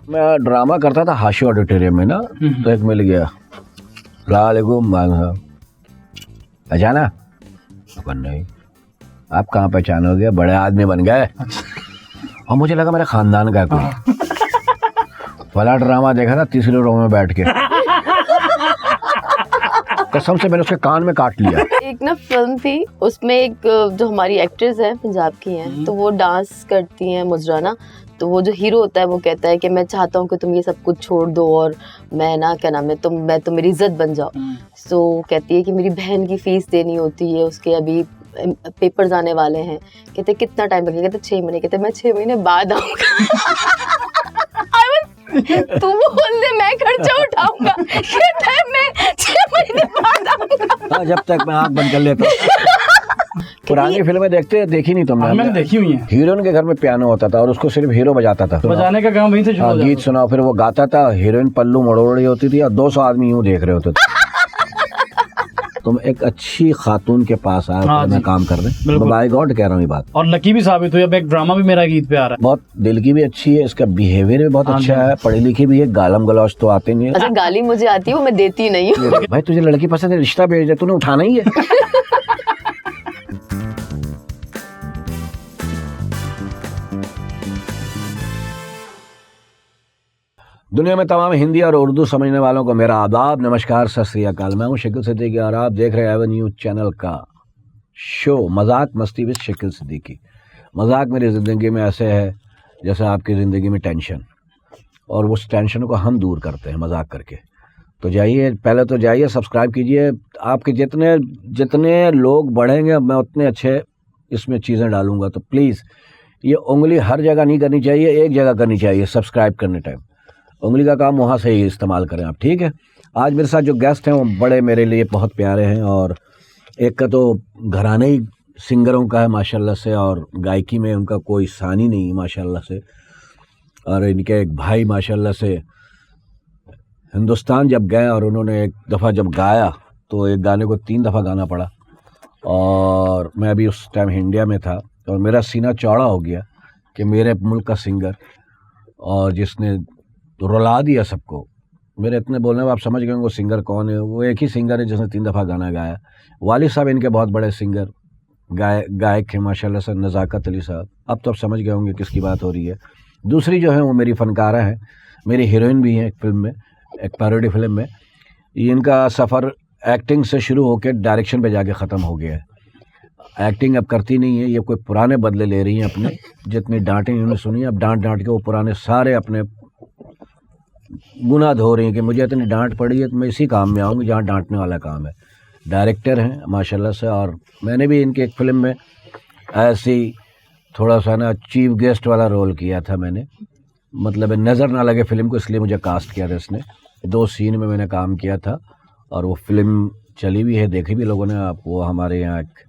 मैं ड्रामा करता था हाशी ऑडिटोरियम में ना, तो एक मिल गया, वालेकुम पहचाना? अपन नहीं। आप कहाँ पहचानोगे, बड़े आदमी बन गए। और मुझे लगा मेरे खानदान का है कोई। वाला ड्रामा देखा था तीसरे रो में बैठ के, कसम से मैंने उसके कान में काट लिया। एक ना फिल्म थी, उसमें एक जो हमारी एक्ट्रेस है पंजाब की हैं, तो वो डांस करती हैं मुजराना। तो वो जो हीरो होता है वो कहता है कि मैं चाहता हूँ कि तुम ये सब कुछ छोड़ दो और मैं ना क्या नाम है तो मेरी इज्जत बन जाओ। सो कहती है कि मेरी बहन की फीस देनी होती है, उसके अभी पेपर्स आने वाले हैं। कहते कितना टाइम लगेगा? कहते 6 महीने। कहते मैं 6 महीने बाद आऊँगा। तू बोल दे मैं खर्चा उठाऊंगा। कहता है मैं 6 महीने बाद आऊँगा। जब तक मैं आँख बंद कर लेता हूँ। पुरानी फिल्में देखी नहीं तुमने? मैंने देखी हुई है। हीरोइन के घर में पियानो होता था और उसको सिर्फ हीरो बजाता था। बजाने का काम वहीं से शुरू हो गीत सुनाओ, फिर वो गाता था, हीरोइन पल्लू मड़ोड़ रही होती थी और 200 आदमी यूं देख रहे होते थे। तुम एक अच्छी खातून के पास आए तो मैं काम कर रहे, बाय गॉड कह रहा हूँ ये बात। और लकी भी साबित हुई। अब एक ड्रामा भी मेरा गीत पे आ रहा है। बहुत दिल की भी अच्छी है, इसका बिहेवियर भी बहुत अच्छा है, पढ़ी लिखी भी है, गालम गलौज तो आते नहीं है। अच्छा गाली मुझे आती है, वो मैं देती नहीं हूँ। भाई तुझे लड़की पसंद है, रिश्ता भेज दे, तूने उठाना ही है। दुनिया में तमाम हिंदी और उर्दू समझने वालों को मेरा आदाब, नमस्कार, सत श्री अकाल। मैं हूं शकील सिद्दीकी और आप देख रहे हैं एवेन्यू चैनल का शो मजाक मस्ती विद शकील सिद्दीकी। मजाक मेरी ज़िंदगी में ऐसे है जैसे आपकी ज़िंदगी में टेंशन, और उस टेंशन को हम दूर करते हैं मजाक करके। तो जाइए, पहले तो जाइए सब्सक्राइब कीजिए। आपके जितने लोग बढ़ेंगे मैं उतने अच्छे इसमें चीज़ें डालूंगा। तो प्लीज़ ये उंगली हर जगह नहीं करनी चाहिए, एक जगह करनी चाहिए सब्सक्राइब करने टाइम। उंगली का काम वहाँ से ही इस्तेमाल करें आप, ठीक है। आज मेरे साथ जो गेस्ट हैं वो बड़े मेरे लिए बहुत प्यारे हैं, और एक का तो घराने ही सिंगरों का है माशाल्लाह से, और गायकी में उनका कोई सानी नहीं माशाल्लाह से। और इनके एक भाई माशाल्लाह से हिंदुस्तान जब गए और उन्होंने एक दफ़ा जब गाया तो एक गाने को 3 दफ़ा गाना पड़ा, और मैं अभी उस टाइम इंडिया में था और मेरा सीना चौड़ा हो गया कि मेरे मुल्क का सिंगर, और जिसने रुला दिया सबको। मेरे इतने बोलने में आप समझ गए वो सिंगर कौन है। वो एक ही सिंगर है जिसने 3 दफ़ा गाना गाया। वालिद साहब इनके बहुत बड़े सिंगर गायक हैं माशाल्लाह से, नज़ाकत अली साहब। अब तो आप समझ गए होंगे किसकी बात हो रही है। दूसरी जो है वो मेरी फ़नकारा है, मेरी हीरोइन भी हैं एक फिल्म में, एक पैरोडी फिल्म में। इनका सफ़र एक्टिंग से शुरू होकर डायरेक्शन पे जाके ख़त्म हो गया है। एक्टिंग अब करती नहीं है, ये कोई पुराने बदले ले रही हैं अपने। जितनी डांटें इन्होंने सुनी, अब डांट के वो पुराने सारे अपने गुनाह धो रही हैं कि मुझे इतनी डांट पड़ी है तो मैं इसी काम में आऊँगी जहाँ डांटने वाला काम है। डायरेक्टर हैं माशाल्लाह से, और मैंने भी इनकी एक फ़िल्म में ऐसी थोड़ा सा ना चीफ गेस्ट वाला रोल किया था मैंने, मतलब नज़र ना लगे फ़िल्म को, इसलिए मुझे कास्ट किया था इसने। 2 सीन में मैंने काम किया था और वो फ़िल्म चली भी है, देखी भी लोगों ने। आप वो हमारे यहाँ एक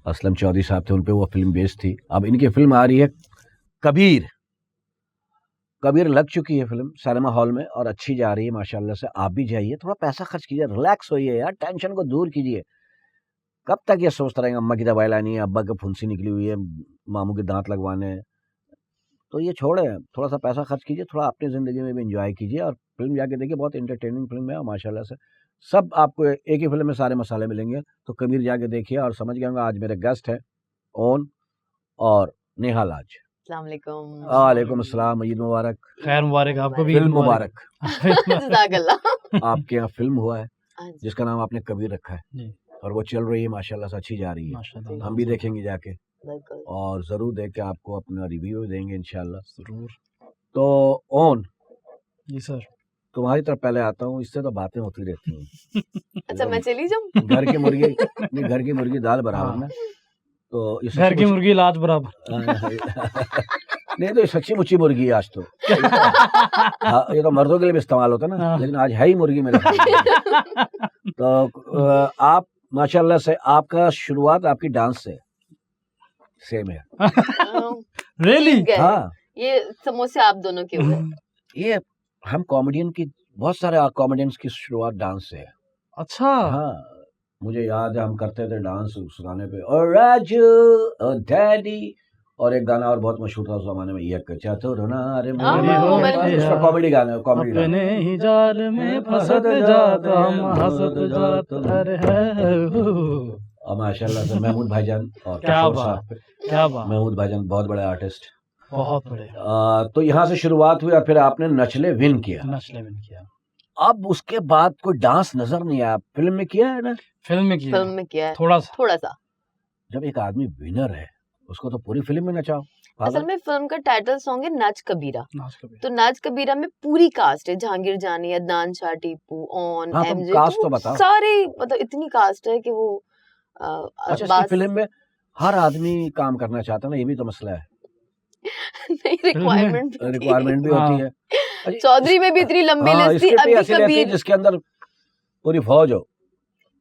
असलम चौधरी साहब थे, उन पर वो फ़िल्म बेस्ड थी। अब इनकी फ़िल्म आ रही है कबीर लग चुकी है फिल्म सिनेमा हॉल में और अच्छी जा रही है माशाल्लाह से। आप भी जाइए, थोड़ा पैसा खर्च कीजिए, रिलैक्स होइए यार, टेंशन को दूर कीजिए। कब तक ये सोचते रहेंगे अम्मा की दवाई लानी है, अब्बा की फुंसी निकली हुई है, मामू के दांत लगवाने हैं। तो ये छोड़े, थोड़ा सा पैसा खर्च कीजिए, थोड़ा अपनी ज़िंदगी में भी इंजॉय कीजिए और फिल्म जाके देखिए। बहुत इंटरटेनिंग फिल्म है और माशाल्लाह से सब आपको एक ही फिल्म में सारे मसाले मिलेंगे। तो कबीर जाके देखिए। और समझ गए आज मेरे गेस्ट हैं ओन और नेहा लाज। वालेकुम अस्सलाम, ईद मुबारक। खैर मुबारक आपको भी। फिल्म मुबारक। जज़ाकल्लाह। आपके यहाँ फिल्म हुआ है जिसका नाम आपने कबीर रखा है और वो चल रही है माशाल्लाह से, अच्छी जा रही है। हम भी देखेंगे जाके और ज़रूर देख के आपको अपना रिव्यू देंगे इंशाल्लाह ज़रूर। तो ओन जी सर, तुम्हारी तरफ पहले आता हूँ, इससे तो बातें होती रहती हैं। अच्छा मैं चली जाऊँ? घर की मुर्गी दाल बराबर ना। तो घर की मुर्गी लाज बराबर। नहीं तो ये सच्ची मुच्ची मुर्गी है आज तो। हाँ, ये तो मर्दों के लिए भी इस्तेमाल होता है ना, लेकिन आज है ही मुर्गी मेरे साथ। तो आप माशाल्लाह से, आपका शुरुआत आपकी डांस से सेम है। रियली? हाँ, ये समोसे आप दोनों के हुए। ये हम कॉमेडियन की, बहुत सारे कॉमेडियंस की शुरुआत डांस से है। अच्छा। हाँ, मुझे याद है हम करते थे डांस उस गाने पे, और राजू और डैडी और एक गाना और बहुत मशहूर था उस जमाने में, ये चतुर नार हाँ, वो मैंने- उसका कॉमेडी गाना, कॉमेडी गाना। अपने ही जाल में फंसत जात हम हंसत जात अरे है और माशाल्लाह से महमूद भाईजान और क्या किशोर बात। साहब, क्या बात, महमूद भाईजान बहुत बड़े आर्टिस्ट। बहुत बड़े। तो यहाँ से शुरुआत हुई और फिर आपने नचले विन किया। नचले में किया, अब उसके बाद कोई डांस नजर नहीं आया। फिल्म में किया है ना? फिल्म में किया, फिल्म में किया है थोड़ा सा। थोड़ा सा। जब एक आदमी विनर है उसको तो पूरी फिल्म में नचाओ। असल में फिल्म का टाइटल सॉन्ग है नाच कबीरा। नाच कभी तो नाच कबीरा में पूरी कास्ट है, जहांगीर जानी, अदनान शाह, टीपू, ऑन, हाँ, तुम एमजे, कास्ट तो तो वो बताओ। सारे मतलब इतनी कास्ट है कि वो अच्छा, इसकी बात फिल्म में हर आदमी काम करना चाहता है ना, ये भी तो मसला है। नहीं, रिक्वायरमेंट रिक्वायरमेंट भी हाँ। होती है। अच्छा, चौधरी में भी इतनी लंबी हाँ, लिस्ट थी, स्क्रिप्ट भी अभी ऐसी रहती है कबीर। जिसके अंदर पूरी फौज हो।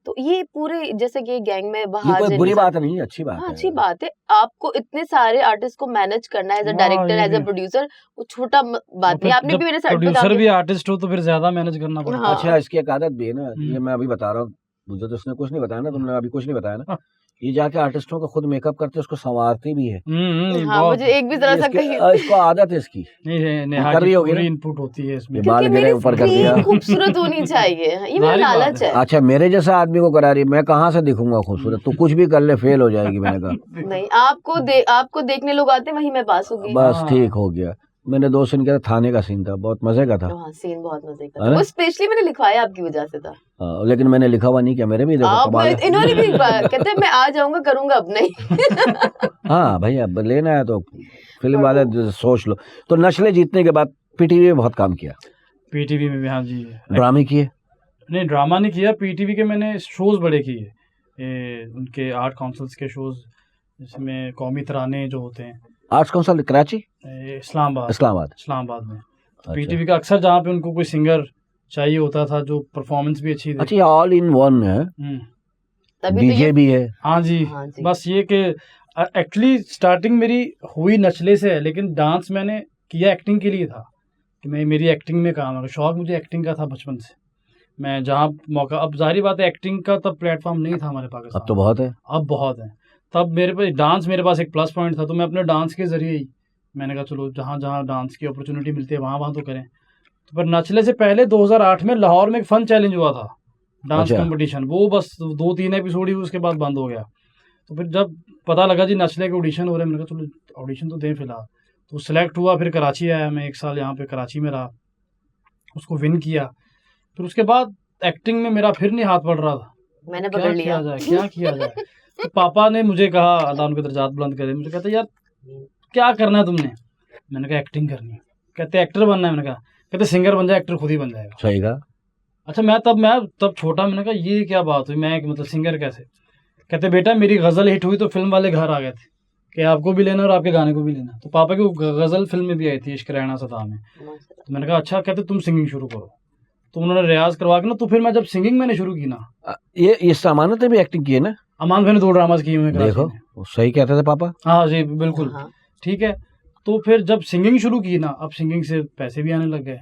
तो ये पूरे जैसे कि गैंग में ये बहार कोई बुरी जैसा- बात नहीं, अच्छी बात हाँ, है। अच्छी बात है। आपको इतने सारे आर्टिस्ट को मैनेज करना है एज अ हाँ, डायरेक्टर, ये एज अ भी। प्रोड्यूसर, वो छोटा बात नहीं। आपने भी मेरे साथ प्रोड्यूसर भी आर्टिस्ट हो तो फिर ज्यादा मैनेज करना पड़ता हाँ। अच्छा, इसकी एक आदत भी है ना, हम्म। ये मैं अभी बता रहा हूँ, मुझे तो उसने कुछ नहीं बताया ना, तुमने अभी कुछ नहीं बताया ना। हाँ। ये जाके आर्टिस्टों को खुद मेकअप करते, उसको संवारती भी है। हाँ, मुझे एक भी जरा सा कहीं इसको आदत है इसकी। नेहा कर रही की होगी पूरी ना? इनपुट होती है इसमें। ये बाल क्योंकि गिरे मेरी ऊपर कर दिया। स्क्रीन खूबसूरत होनी चाहिए। ये मेरा सारी बात लालच है। अच्छा, मेरे जैसा आदमी को करा रही है, मैं कहाँ से दिखूंगा खूबसूरत? तू कुछ भी कर ले, फेल हो जाएगी। मैंने कहा नहीं, आपको देखने लोग आते वहीं मैं पास होगी। बस हाँ। ठीक हो गया। मैंने 2 सीन किया, थाने का सीन था, बहुत मजे का था। हाँ, सीन बहुत मजे का है था। ना? वो स्पेशली मैंने लिखवाया आपकी वजह से था। लेकिन मैंने लिखा हुआ नहीं किया, मेरे भी देखो आप कमाल है। इन्होंने भी कहते हैं मैं आ जाऊंगा, करूंगा अब नहीं। हाँ भैया, अब लेना है तो फिल्म वाले सोच लो। तो नस्लें जीतने के बाद पीटीवी में बहुत काम किया, पीटीवी में भी, हाँ जी। ड्रामे किए। नहीं, ड्रामा नहीं किया। पीटीवी के मैंने शोज बड़े किए, उनके आर्ट काउंसिल्स के शोज, जिसमें कौमी तराने जो होते हैं, आर्ट्स काउंसिल कराची, इस्लामाबाद इस्लामाबाद। में। अच्छा। पीटीवी का अक्सर जहाँ पे उनको कोई सिंगर चाहिए होता था जो परफॉर्मेंस भी अच्छी दे। अच्छा, ये ऑल इन वन है, तभी तो डीजे ये भी है। हाँ जी। हाँ जी। बस ये कि एक्चुअली स्टार्टिंग मेरी हुई नचले से है, लेकिन डांस मैंने किया एक्टिंग के लिए था, कि मेरी एक्टिंग में काम है। शौक मुझे एक्टिंग का था बचपन से। मैं जहाँ मौका, अब जाहिर बात है एक्टिंग का तब प्लेटफॉर्म नहीं था हमारे पाकिस्तान अब तो बहुत है। अब बहुत है। तब मेरे पास डांस, मेरे पास एक प्लस पॉइंट था, तो मैं अपने डांस के ज़रिए ही मैंने कहा चलो जहाँ जहाँ डांस की अपॉर्चुनिटी मिलती है वहाँ वहाँ तो करें। तो पर नचले से पहले 2008 में लाहौर में एक फन चैलेंज हुआ था, डांस अच्छा। कंपटीशन। वो बस 2-3 एपिसोड ही उसके बाद बंद हो गया। तो फिर जब पता लगा जी नचले के ऑडिशन हो रहे हैं, मैंने कहा चलो ऑडिशन तो दें फिलहाल। तो सिलेक्ट हुआ, फिर कराची आया, मैं 1 साल यहाँ पे कराची में रहा, उसको विन किया। फिर उसके बाद एक्टिंग में मेरा फिर नहीं हाथ पड़ रहा था, मैंने क्या पकड़ किया लिया। जाए, क्या किया जाए। तो पापा ने मुझे कहा, अल्लाह उनके दर्जात बुलंद करे, मुझे कहते यार क्या करना है तुमने? मैंने कहा एक्टिंग करनी है। कहते एक्टर बनना है? मैंने कहा, कहते सिंगर बन जाए, एक्टर खुद ही बन जाएगा। सही कहा। अच्छा, मैं तब छोटा, मैंने कहा ये क्या बात हुई, मैं मतलब सिंगर कैसे? कहते बेटा मेरी गज़ल हिट हुई तो फिल्म वाले घर आ गए थे कि आपको भी लेना और आपके गाने को भी लेना। तो पापा की गज़ल फिल्म में भी आई थी, इश्क रहना सदा में। तो मैंने कहा अच्छा। कहते तुम सिंगिंग शुरू करो। तो उन्होंने रियाज करवा के ना, तो फिर मैं जब सिंगिंग मैंने शुरू की ना, ये सामान्य ने भी एक्टिंग की है ना? अमान भाई ने 2 ड्रामाज किए हुए हैं कराची देखो, में। वो सही कहते थे पापा। हाँ जी बिल्कुल। हाँ। ठीक है। तो फिर जब सिंगिंग शुरू की ना, अब सिंगिंग से पैसे भी आने लग गए।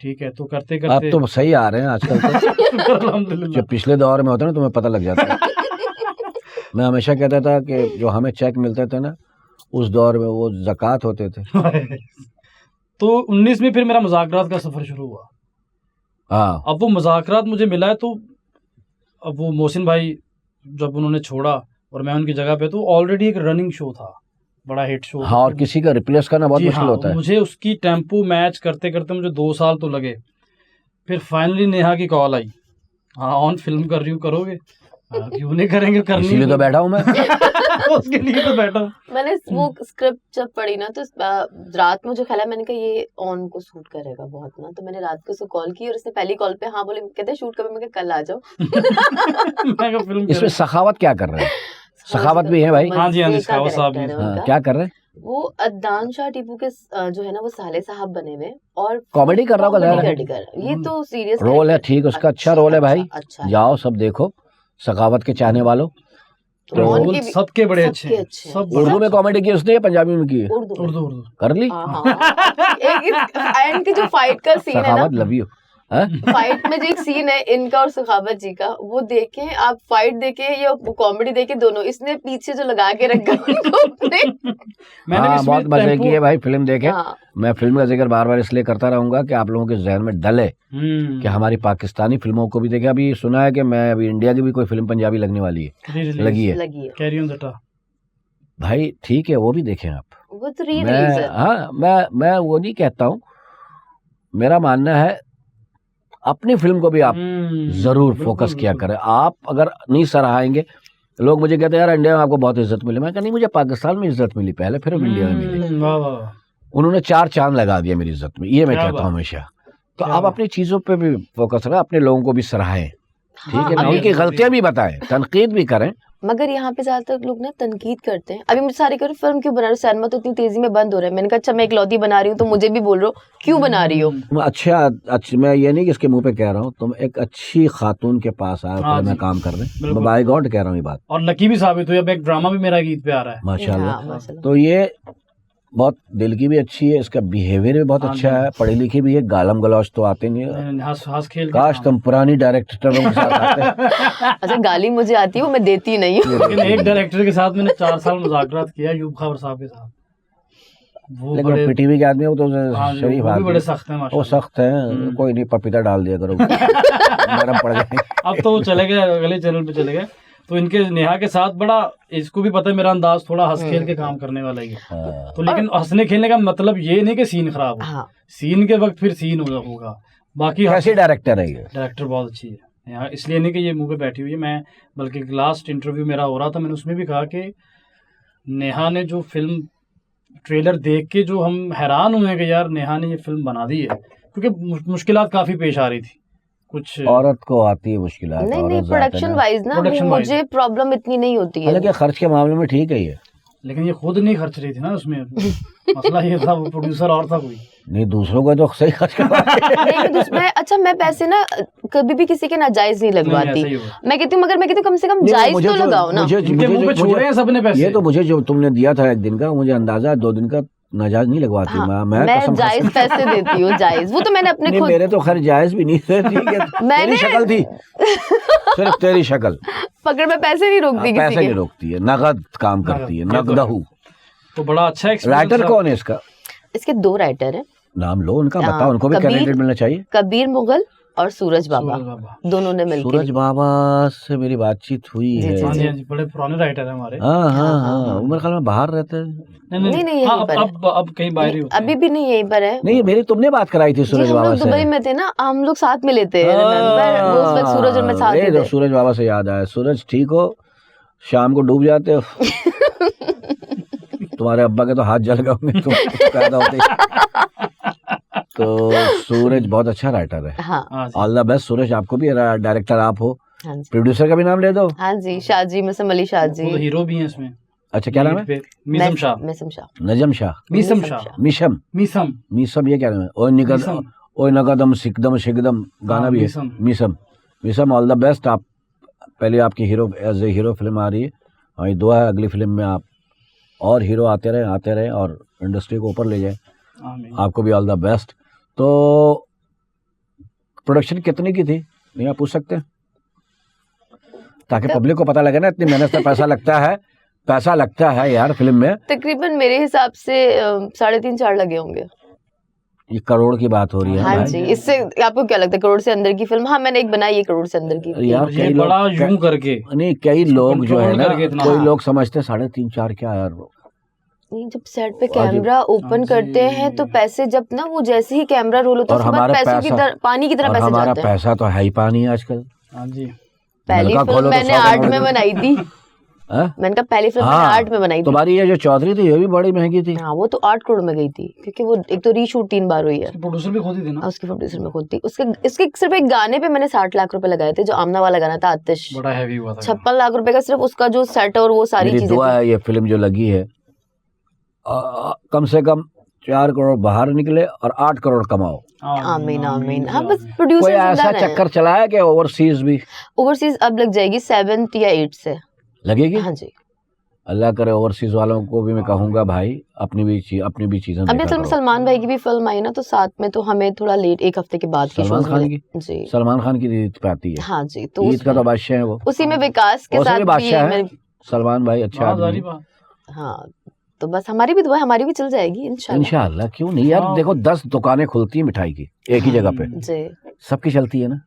ठीक है। तो करते अब करते तो सही आ रहे हैं आजकल तो। अल्हम्दुलिल्लाह। जो पिछले दौर में होता है ना, तुम्हें पता लग जाता है। मैं हमेशा कहता था कि जो हमें चेक मिलते थे ना, उस दौर में वो ज़कात होते थे। तो 19 में फिर मेरा मुज़ाकरात का सफ़र शुरू हुआ। हाँ, अब वो मुज़ाकरात मुझे मिला है, तो अब वो मोहसिन भाई जब उन्होंने छोड़ा और मैं उनकी जगह पे, तो ऑलरेडी एक रनिंग शो था, बड़ा हिट शो। हाँ, और किसी का रिप्लेस करना बहुत जी मुश्किल हाँ, होता है। मुझे उसकी टेम्पो मैच करते करते मुझे 2 साल तो लगे। फिर फाइनली नेहा की कॉल आई, हाँ ऑन फिल्म कर रही हूँ, करोगे? हाँ, क्यों नहीं करेंगे, करनी इसीलिए तो बैठा हूँ मैं। उसके लिए तो बैठा हूँ। मैंने वो स्क्रिप्ट जब पढ़ी ना, तो रात में मुझे ख्याल है, मैंने कहा ये ऑन को शूट करेगा बहुत ना। तो मैंने रात को उसको कॉल की और उसने पहली कॉल पे हाँ बोले, कहते शूट कर। मैं कहा कल आ जाओ। मैं कहा फिल्म इसमें करें। सखावत क्या कर रहे हैं? सखावत भी है भाई। हाँ जी, हाँ जी, मज़े का सखावत साहब भी character है हैं। हाँ, उनका। क्या कर रहे हैं? वो अदनान शाह टीपू के जो है ना, वो साले साहब बने हुए और कॉमेडी कर रहा होगा कॉमेडी ज़ाहिर है। कर। ये तो सीरियस रोल है, ठीक, उसका अच्छा रोल है भाई। अच्छा। जाओ सब देखो, सखावत के चाहने वालों। तो तो उनकी रोल भी- सबके बड़े अच्छे सबके हैं, अच्छे हैं। सब बड़े उर्दू में अच्छे। कॉमेडी की उसने या पंजाबी में की है? उर्दू में। उर्दू कर ली। हाँ, हाँ। एक एंड की जो फाइट का सीन है ना, सखावत लव यू। हाँ? फाइट में जो एक सीन है इनका और सुखावत जी का, वो देखें आप, फाइट देखें या कॉमेडी देखें दोनों, इसने पीछे जो लगा के रखा उनको अपने। मैंने भी हाँ, इसमें बहुत मजे टेम्पो- किए भाई फिल्म देखे। हाँ, मैं फिल्म का जिक्र बार बार इसलिए करता रहूंगा कि आप लोगों के जहन में डले कि हमारी पाकिस्तानी फिल्मों को भी देखे। अभी सुना है कि मैं अभी इंडिया की भी कोई फिल्म पंजाबी लगने वाली है, लगी है लगी है। कैरी ऑन जटा। भाई। ठीक है, वो भी देखें आप। वो तो री मैं रिलीज है। हाँ मैं वो नहीं कहता हूँ, मेरा मानना है अपनी फिल्म को भी आप जरूर फोकस किया करें। आप अगर नहीं सराहेंगे, लोग मुझे कहते हैं यार इंडिया में आपको बहुत इज्जत मिली, मैं कहता नहीं, मुझे पाकिस्तान में इज्जत मिली पहले, फिर इंडिया में मिली। वाह वाह। उन्होंने 4 चांद लगा दिया मेरी इज्जत में, ये मैं क्या कहता हूँ बात। हमेशा। तो क्या आप बात। अपनी चीजों पे भी फोकस रखें, अपने लोगों को भी सराहें, ठीक है ना, हाँ, उनकी गलतियां भी बताएं, तनकीद भी करें। मगर यहाँ पे ज्यादातर लोग ना तनकीद करते हैं। अभी मुझे सारे कह रहे फिल्म क्यों बना रहे हो, सिनेमा तो इतनी तेजी में बंद हो रहा है। मैंने कहा अच्छा मैं इकलौती बना रही हूँ तो मुझे भी बोल रहे हो क्यों बना रही हो। अच्छा, मैं ये नहीं कि इसके मुंह पे कह रहा हूँ, तुम एक अच्छी खातून के पास आए हाँ फिल्म में जी, काम कर रहे, बिल्कुल। मैं बाय गॉड कह रहा हूँ ये बात, और लकी भी साबित हुई, अब एक ड्रामा भी मेरा गीत पे आ रहा है। माशाल्लाह। हाँ, माशाल्लाह। तो ये बहुत दिल की भी अच्छी है, इसका बिहेवियर भी बहुत हाँ अच्छा जी। है, पढ़ी लिखी भी है, गालम गलौज तो आते नहीं है। हंस हंस खेल के काश काम। तुम पुरानी डायरेक्टरों के साथ आते। अच्छा गाली मुझे आती है, वो मैं देती नहीं हूँ। लेकिन एक डायरेक्टर के साथ मैंने 4 साल मुज़ाकरात किया, यूब खाबर साहब के साथ। वो लेकिन बड़े पीटीवी के आदमी हो तो हाँ जी, शरीफ वो भी आदमी बड़े है। सख्त हैं वो माशाल्लाह। सख्त है, कोई नहीं, पपीता डाल दिया करो, नरम पड़ जाए। अब तो वो चले गए, अगले चैनल पे चले गए। तो इनके नेहा के साथ बड़ा, इसको भी पता है मेरा अंदाज थोड़ा हंस खेल के काम करने वाला ही है। हाँ। तो लेकिन हंसने खेलने का मतलब ये नहीं कि सीन खराब हो, हाँ, सीन के वक्त फिर सीन होगा। बाकी कैसी डायरेक्टर है ये? डायरेक्टर बहुत अच्छी है यहाँ, इसलिए नहीं कि ये मुंह पे बैठी हुई है। मैं बल्कि लास्ट इंटरव्यू मेरा हो रहा था, मैंने उसमें भी कहा कि नेहा ने जो फिल्म ट्रेलर देख के जो हम हैरान हुए कि यार नेहा ने ये फिल्म बना दी है, क्योंकि मुश्किलात काफ़ी पेश आ रही थी कुछ। औरत को आती है मुश्किलात, नहीं औरत नहीं, जात है प्रोडक्शन ना। वाइज ना Production wise। मुझे प्रॉब्लम इतनी नहीं होती है। हालांकि खर्च के मामले में ठीक है ये। लेकिन ये खुद नहीं खर्च रही थी ना उसमें, मसला ये था, वो प्रोड्यूसर और था कोई। नहीं, दूसरों को तो सही खर्च करवाते हैं। नहीं मैं मैं अच्छा मैं पैसे ना कभी भी किसी के नाजायज नहीं नहीं, लगवाती। ऐसा ही हुआ। मैं कहती हूँ, मगर मैं कहती हूँ कम से कम नहीं, जायज मुझे तो लगाओ ना। इनके मुंह पे छोड़े हैं सबने पैसे। ये तो मुझे जो तुमने दिया था एक दिन का, मुझे अंदाजा है 2 दिन का नाजायज नहीं लगवाती। हाँ, मैं कसम जायज पैसे देती हूँ, जायज। वो तो मैंने अपने नहीं, खुद मेरे तो खैर जायज भी नहीं थे, ठीक है। तेरी मैंने- शक्ल थी, सिर्फ तेरी शक्ल। पकड़ में पैसे नहीं रोकती पैसे किसी नहीं के। रोकती है, नगद काम करती है, नगद, ये तो नगदहू। तो बड़ा अच्छा एक्सपीरियंस राइटर रहा। कौन है इसका? इसके 2 राइटर हैं, नाम लो उनका, हाँ, बताओ, उनको भी कबीर- क्रेडिट मिलना चाहिए। कबीर मुगल और सूरज बाबा, सूरज बाबा। दोनों ने मिलकर। सूरज बाबा से मेरी बातचीत हुई जी, है। जी, हाँ जी। जी, हाँ जी, बड़े पुराने राइटर हैं हमारे। हाँ हाँ हाँ, हाँ, मेरे ख्याल में बाहर रहते हैं। नहीं नहीं, हाँ, यहीं पर है। अब कहीं बाहर ही होते हैं। अभी भी नहीं यहीं पर है। नहीं, मेरी तुमने बात कराई थी जी, सूरज हम बाबा लोग से। दुबई में थे ना, हम लोग साथ में लेते हैं remember? वो उस वक्त सूरज और मैं साथ ही तो थे। सूरज बाबा से याद आया, सूरज ठीक हो, शाम को डूब जाते हो। तुम्हारे अब्बा के तो हाथ जल गए होंगे तुम पैदा होते ही। तो सूरज बहुत अच्छा राइटर है। हाँ हाँ जी। ऑल द बेस्ट सूरज, आपको भी डायरेक्टर आप हो। हाँ जी, प्रोड्यूसर का भी नाम ले दो। हाँ जी, शाहजी मिसम अली शाहजी। वो तो हीरो भी हैं इसमें। अच्छा, क्या नाम है? लीड पे मीसम शाह। मिसम शाह। नजम शाह, मीसम मीसम शाह। शाह। मिशम, मीसम। मिसम, ये क्या नाम है? ओए निगद, मिसम। ओए नगदम सिकदम शिकदम गाना हाँ, भी है। Meesam. Meesam, Meesam, all the best. आप पहले आपकी hero as a hero film आ रही है, और ये दुआ है अगली फिल्म में आप और हीरो आते रहे और इंडस्ट्री को ऊपर ले जाए। आमीन। आपको भी ऑल द बेस्ट। तो प्रोडक्शन कितने की थी, नहीं आप पूछ सकते हैं? ताकि पब्लिक को पता लगे ना, इतनी मेहनत से पैसा लगता है यार फिल्म में। तकरीबन मेरे हिसाब से 3.5-4 लगे होंगे। ये करोड़ की बात हो रही है हाँ भाई। जी, इससे आपको क्या लगता है करोड़ से अंदर की फिल्म? हाँ मैंने एक बनाई है करोड़ से अंदर की। यार ये कई बड़ा लोग, यूं करके नहीं कई लोग जो है control ना, करके इतना- कोई हाँ। लोग समझते 3.5-4 क्या यार। नहीं, जब सेट पे हाँ जी। कैमरा ओपन हाँ करते जी। हैं तो पैसे जब ना वो जैसे ही कैमरा रोल होता है और उसके बाद हमारा पैसों की पैसा- पानी की तरह और पैसे हमारा जाते हैं। पैसा तो है ही पानी है आजकल। हाँ जी। पहली नलका फिल्म खोलो तो मैंने 100 आर्ट करोड़ में की। बनाई थी। हाँ? मैंने कहा पहली फिल्म मैंने आर्ट में बनाई थी। तुम्हारी ये जो चौधरी थी ये भी बड़ी महंगी थी। हाँ वो तो 8 करोड़ में गई थी, क्योंकि वो एक तो रीशूट 3 बार हुई है। प्रोड्यूसर भी खुद ही थे ना। और उसकी प्रोड्यूसर में खुद थी। इसके सिर्फ एक गाने पे मैंने 60 लाख रुपए लगाए थे, जो आमना वाला गाना था, आतिश। बड़ा हैवी हुआ था। 56 लाख रुपए का सिर्फ उसका जो सेट और वो सारी मेरी चीजें दुआ थी। है ये फिल्म जो लगी है कम से कम 4 करोड़ बाहर निकले और 8 करोड़ कमाओ। आमीन आमीन। हाँ बस कोई प्रोड्यूसर ऐसा चक्कर चलाया कि ओवरसीज भी ओवरसीज अब लग जाएगी 7th या 8th से। लगेगी? हाँ जी, अल्लाह करे ओवरसीज वालों को भी मैं कहूंगा भाई अपनी भी चीजें अभी देखा असल में करो। सलमान भाई की भी फिल्म आई ना, तो साथ में तो हमें थोड़ा लेट, एक हफ्ते के बाद के सलमान शोज खान मिले। की? जी सलमान खान की ईद पे आती है। हाँ जी, तो ईद का तो बादशाह है वो। उसी में विकास के उसमें साथ भी भी बादशाह है मेरे- सलमान भाई, अच्छा हाँ, आदमी जारी है। बात। हाँ, तो बस हमारी भी दुआ, हमारी भी चल जाएगी इंशाल्लाह। इंशाल्लाह, क्यों नहीं यार। हाँ। देखो 10 दुकानें खुलती है मिठाई की एक ही जगह पे, जी सबकी चलती है ना।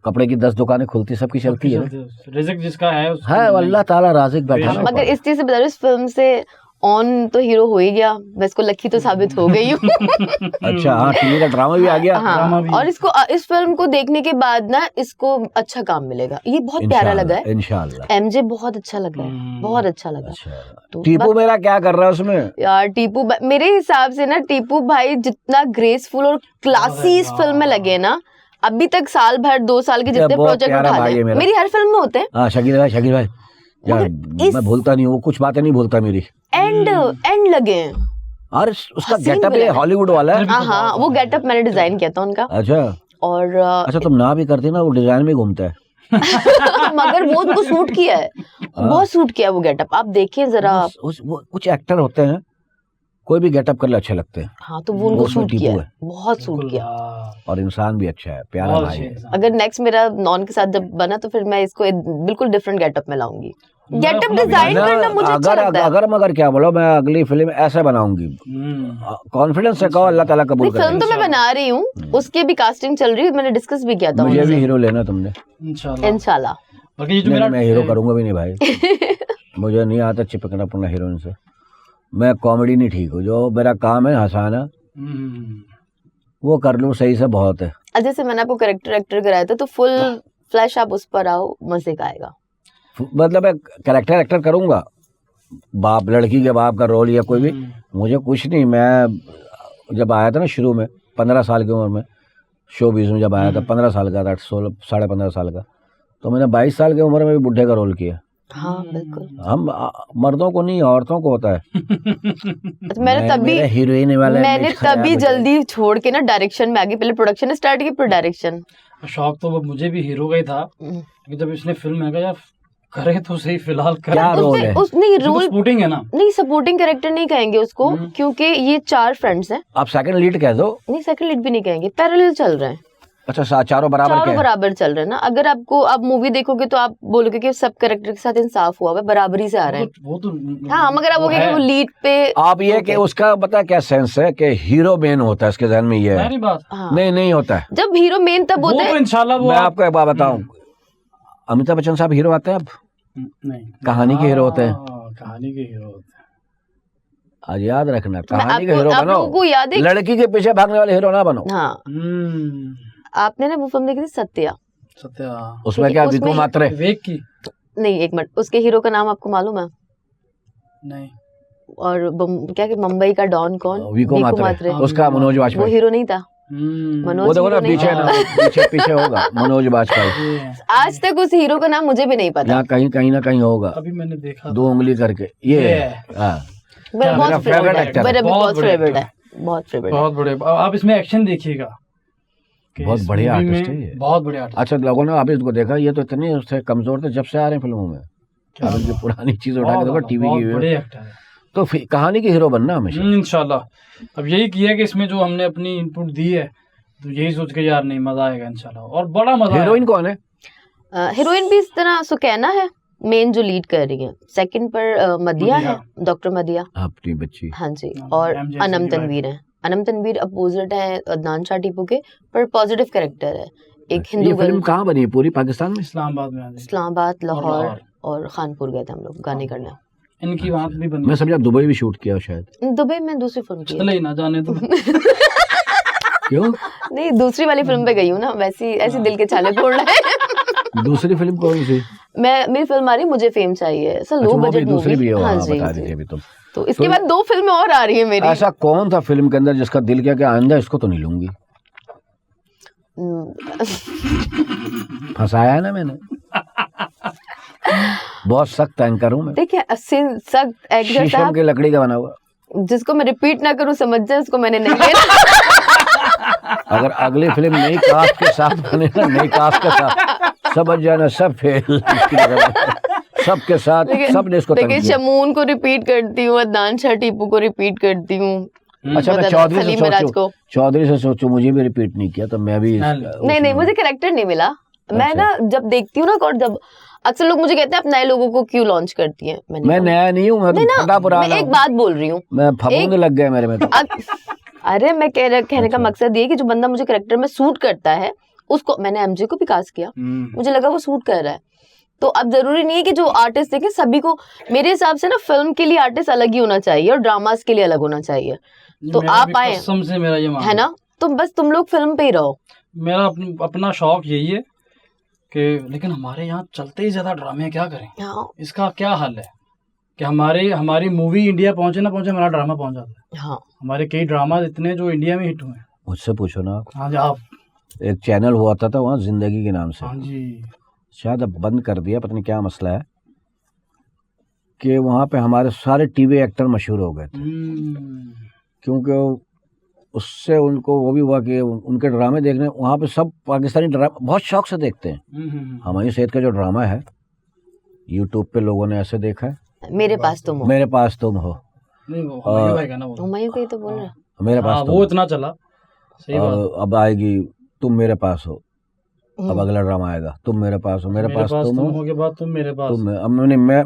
कपड़े की 10 दुकानें खुलती, सबकी चलती है ना। रिज़्क जिसका है उसकी है अल्लाह ताला राज़िक बैठा है बेशक। ऊपर। मगर इस चीज से बता रही हूँ, इस फिल्म से ऑन तो हीरो हो ही गया, मैं इसको लकी तो साबित हो गई हूँ। अच्छा हाँ, टीवी का ड्रामा भी आ गया। ड्रामा हाँ, भी। और इसको इस फिल्म को देखने के बाद ना इसको अच्छा काम मिलेगा, ये बहुत प्यारा लगा है। इंशाल्लाह। एमजे बहुत अच्छा लगा है, बहुत अच्छा लगा। अच्छा, तो टीपू मेरा क्या कर रहा है उसमें? यार टीपू मेरे हिसाब से ना, टीपू भाई जितना ग्रेसफुल और क्लासी इस फिल्म में लगे ना, अभी तक साल भर 2 साल के जितने बहुत प्रोजेक्ट प्यारा उठा भाई है ले, मेरा। मेरी हर फिल्म में होते हैं। हाँ शकील भाई यार, मगर इस- मैं भूलता नहीं हूँ, वो कुछ बातें नहीं भूलता मेरी। एंड लगे हैं। और उसका हसीन गेटअप विलन ये है। हॉलीवुड वाला है। हाँ हाँ, वो गेटअप मैंने डिजाइन किया था उनका। अच्छा और अच्छा, तुम ना भी करती ना, वो डिजाइन में घूमता है। मगर वो उनको सूट किया है, बहुत सूट किया है वो गेटअप, आप देखिए जरा। वो कुछ एक्टर होते हैं, कोई भी गेटअप कर ले अच्छे लगते हैं। हाँ, तो वो उनको उसमें सूट टीपू किया है। है, बहुत सूट किया। और इंसान भी अच्छा है, प्यारा भाई है। अगर नेक्स्ट मेरा नॉन के साथ जब बना तो फिर मैं इसको बिल्कुल डिफरेंट गेटअप में लाऊंगी। गेटअप डिजाइन ना, करना मुझे अच्छा लगता है। अगर मगर क्या बोलो, मैं अगली फिल्म ऐसे बनाऊंगी, कॉन्फिडेंस से कहो, अल्लाह ताला कबूल नहीं, फिल्म करेगा। तो मैं बना रही हूँ, उसकी भी कास्टिंग चल रही है, मैंने डिस्कस भी किया था मुझे भी उनसे। हीरो लेना तुमने। इंशाल्लाह। बल्कि ये जो नहीं, मेरा मैं हीरो करूंगा भी नहीं भाई। मुझे नहीं आता चिपकना पड़ना हीरोइन से। मैं कॉमेडी नहीं ठीक हूँ, जो मेरा काम है हंसाना, वो कर लूँ सही से बहुत है। जैसे मैंने आपको करेक्टर एक्टर कराया था, तो फुल फ्लैश आप उस पर आओ, मजे का आएगा। मतलब मैं कैरेक्टर एक्टर करूंगा, बाप, लड़की के बाप का रोल या कोई भी, मुझे कुछ नहीं। मैं जब आया था ना शुरू में 15 साल की उम्र में, शो बीच में जब आया था, 15 साल का था, 16 साढ़े 15 साल का, तो मैंने 22 साल की उम्र में भी बुढ़े का रोल किया। हाँ बिल्कुल। हम मर्दों को नहीं, औरतों को होता है। अच्छा, मैंने हीरोइन वाला मैंने image खराब तभी हो जाए। जल्दी छोड़ के ना डायरेक्शन में आ गई, पहले प्रोडक्शन स्टार्ट की, फिर डायरेक्शन। शौक तो वो मुझे भी हीरो का ही था, कि जब इसने फिल्म में कहा यार करे तो सही, फिलहाल करे। क्या रोल है? नहीं, रोल सपोर्टिंग है ना। नहीं, सपोर्टिंग कैरेक्टर नहीं कहेंगे उसको, क्योंकि ये 4 फ्रेंड्स हैं। आप सेकंड लीड कह दो। नहीं, सेकंड लीड भी नहीं कहेंगे, पैरेलल चल रहे हैं, अच्छा, चारों बराबर चारों के हैं। बराबर चल रहे हैं ना। अगर आपको आप मूवी देखोगे तो आप बोलोगे कि सब कैरेक्टर के साथ इंसाफ हुआ है, बराबरी से आ रहे हैं। वो तो हाँ, मगर आप बोलोगे कि वो लीड पे। आप ये कि उसका पता क्या सेंस है कि हीरो मेन होता है, इसके जहन में ये है। सारी बात। हाँ, नहीं होता है। जब हीरो मेन तब वो होता तो है। इंशाल्लाह वो मैं आपको एक बात बताऊं, अमिताभ बच्चन साहब हीरो आते हैं अब, नहीं, कहानी के हीरो होते हैं। कहानी के हीरो होते हैं। आज याद रखना, कहानी के हीरो आप बनो, लोगों को याद है? लड़की के पीछे भागने वाले हीरो ना बनो। हाँ, आपने ना वो फिल्म देखी थी सत्या? सत्या। उसमें क्या उसमें- विको मात्रे? विवेक की? नहीं, एक मिनट, उसके हीरो का नाम आपको मालूम है? नहीं। और क्या कि मुंबई का डॉन कौन? विको मात्रे, उसका मनोज वो वाजपेयी। हीरो नहीं था, वो मनोज देखो ना हीरो नहीं पीछे था। ना, पीछे होगा मनोज वाजपेयी। आज तक उस हीरो का नाम मुझे भी नहीं पता। यहाँ कहीं ना कहीं होगा, अभी मैंने देखा 2 उंगली करके ये। हाँ, मेरा मेरा बहुत favorite फेवरेट है, actor है। मेरा भी बहुत बहुत बड़े फेवरेट actor है, बहुत फेवरेट है। बहुत बड़े। अब आप इसमें एक्शन देखिएगा कि बहुत इस बढ़िया movie artist में है ये। बहुत बढ़िया आर्टिस्ट। अच्छा, लोगों ने अभी इसको देखा, ये तो इतने उससे कमजोर थे जब से आ रहे हैं फिल्मों में। अब इनकी पुरानी चीज उठा के देखो टीवी बहुत की, बड़े एक्टर है। तो कहानी के हीरो बनना हमेशा। इंशाल्लाह। अब यही किया कि इसमें जो हमने अपनी इनपुट दी है, तो यही सोच के यार नहीं, मजा आएगा इंशाल्लाह, और बड़ा मजा हीरोइन आएगा। कौन है? हीरोइन भी इस तरह सुकैना है मेन जो लीड कर रही है, सेकंड पर मदिया है, डॉक्टर मदिया। अपनी बच्ची। हाँ जी, हाँ, और MJ अनम की तनवीर है। अनम तनवीर अपोजिट है अदनान शाह टीपू के, पर पॉजिटिव कैरेक्टर है, एक हिंदू ये फिल्म गर्ल। कहाँ बनी है? पूरी पाकिस्तान में? इस्लामाबाद में। इस्लामाबाद, लाहौर लाहौर। और खानपुर गए थे हम लोग गाने करने। इनकी वहां भी बनी। मैं समझा दुबई भी शूट किया शायद। दुबई में दूसरी फिल्म की है। चले ही ना जाने तो। क्यों? नहीं, दूसरी वाली फिल्म पे गई हूँ ना, वैसी ऐसी दिल के छाले फोड़ रहे हैं। दूसरी फिल्म कौन सी? मेरी फिल्म आ रही है मुझे फेम चाहिए, ऐसा लो अच्छा, वो भी बजट दूसरी भी मूवी। है, हाँ हाँ, जी, बता जी। दीजिए अभी तुम। तो इसके बाद 2 फिल्में और आ रही है मेरी। ऐसा कौन था फिल्म के अंदर जिसका दिल किया कि आइंदा इसको तो नहीं लूंगी? फंसाया है ना मैंने। बहुत सख्त एंकर हूँ मैं, देखिए, सख्त एक्टर शीशम साहब, की लकड़ी का बना हुआ। जिसको मैं रिपीट ना करूं समझ जाए, उसको मैंने नहीं लेना। अगर अगली फिल्म नई कास्ट के साथ बने ना, नई कास्ट के साथ, समझ जाना सब फेल। सबके साथ सबने इसको तंग लेकिन किया। शमून को रिपीट करती हूँ, अदनान शाह टीपू को रिपीट करती हूँ, अच्छा मैं मतलब चौधरी से सलीम मिराज सोचूं, को। चौधरी से सोचूं, मुझे भी रिपीट नहीं किया तो मैं भी नहीं मुझे कैरेक्टर नहीं मिला। मैं ना जब देखती हूँ ना, और जब अक्सर लोग मुझे कहते हैं आप नए लोगों को क्यों लॉन्च करती हैं, मैं नया नहीं हूँ, मैं नहीं तो ना, फटा पुराना मैं एक हूँ। बात बोल रही हूँ, मैं फफूंद लग गए मेरे में तो। अरे मैं कहने का अच्छा। मकसद ये है कि जो बंदा मुझे कैरेक्टर में सूट करता है उसको, मैंने एमजे को भी कास्ट किया, मुझे लगा वो सूट कर रहा है। तो अब जरूरी नहीं है कि जो आर्टिस्ट देखें सभी को, मेरे हिसाब से ना फिल्म के लिए आर्टिस्ट अलग ही होना चाहिए और ड्रामास के लिए अलग होना चाहिए। तो आप आए, कसम से मेरा ये मानना है ना, तो बस तुम लोग फिल्म पे ही रहो। मेरा अपना शौक यही है कि, लेकिन हमारे यहाँ चलते ही ज्यादा ड्रामे हैं, क्या करें? हाँ इसका क्या हल है कि हमारी मूवी इंडिया पहुंचे ना पहुंचे, हमारा ड्रामा पहुंच जाता है। हाँ हमारे कई ड्रामा इतने जो इंडिया में हिट हुए हैं। मुझसे पूछो ना आप। हाँ जी आप। एक चैनल हुआ था वहाँ जिंदगी के नाम से, हाँ जी। शायद अब बंद कर दिया, पता नहीं क्या मसला है, कि वहाँ पे हमारे सारे टीवी एक्टर मशहूर हो गए थे, क्योंकि उससे उनको वो भी हुआ कि उनके ड्रामे देखने वहाँ पे सब पाकिस्तानी ड्रामा बहुत शौक से देखते हैं। हमारी सेहत का जो ड्रामा है यूट्यूब पे लोगों ने ऐसे देखा है, मेरे पास तुम हो, मेरे पास तुम हो, नहीं वो हुमायूं भाई का ना वो। हुमायूं का ही तो बोल रहा है। मेरे पास हाँ, तुम वो हो। इतना चला। सही बात। और अब आएगी तुम मेरे पास हो, अब अगला ड्रामा आएगा तुम मेरे पास हो, मेरे पास तुम हो के बाद तुम मेरे पास। तुम, अब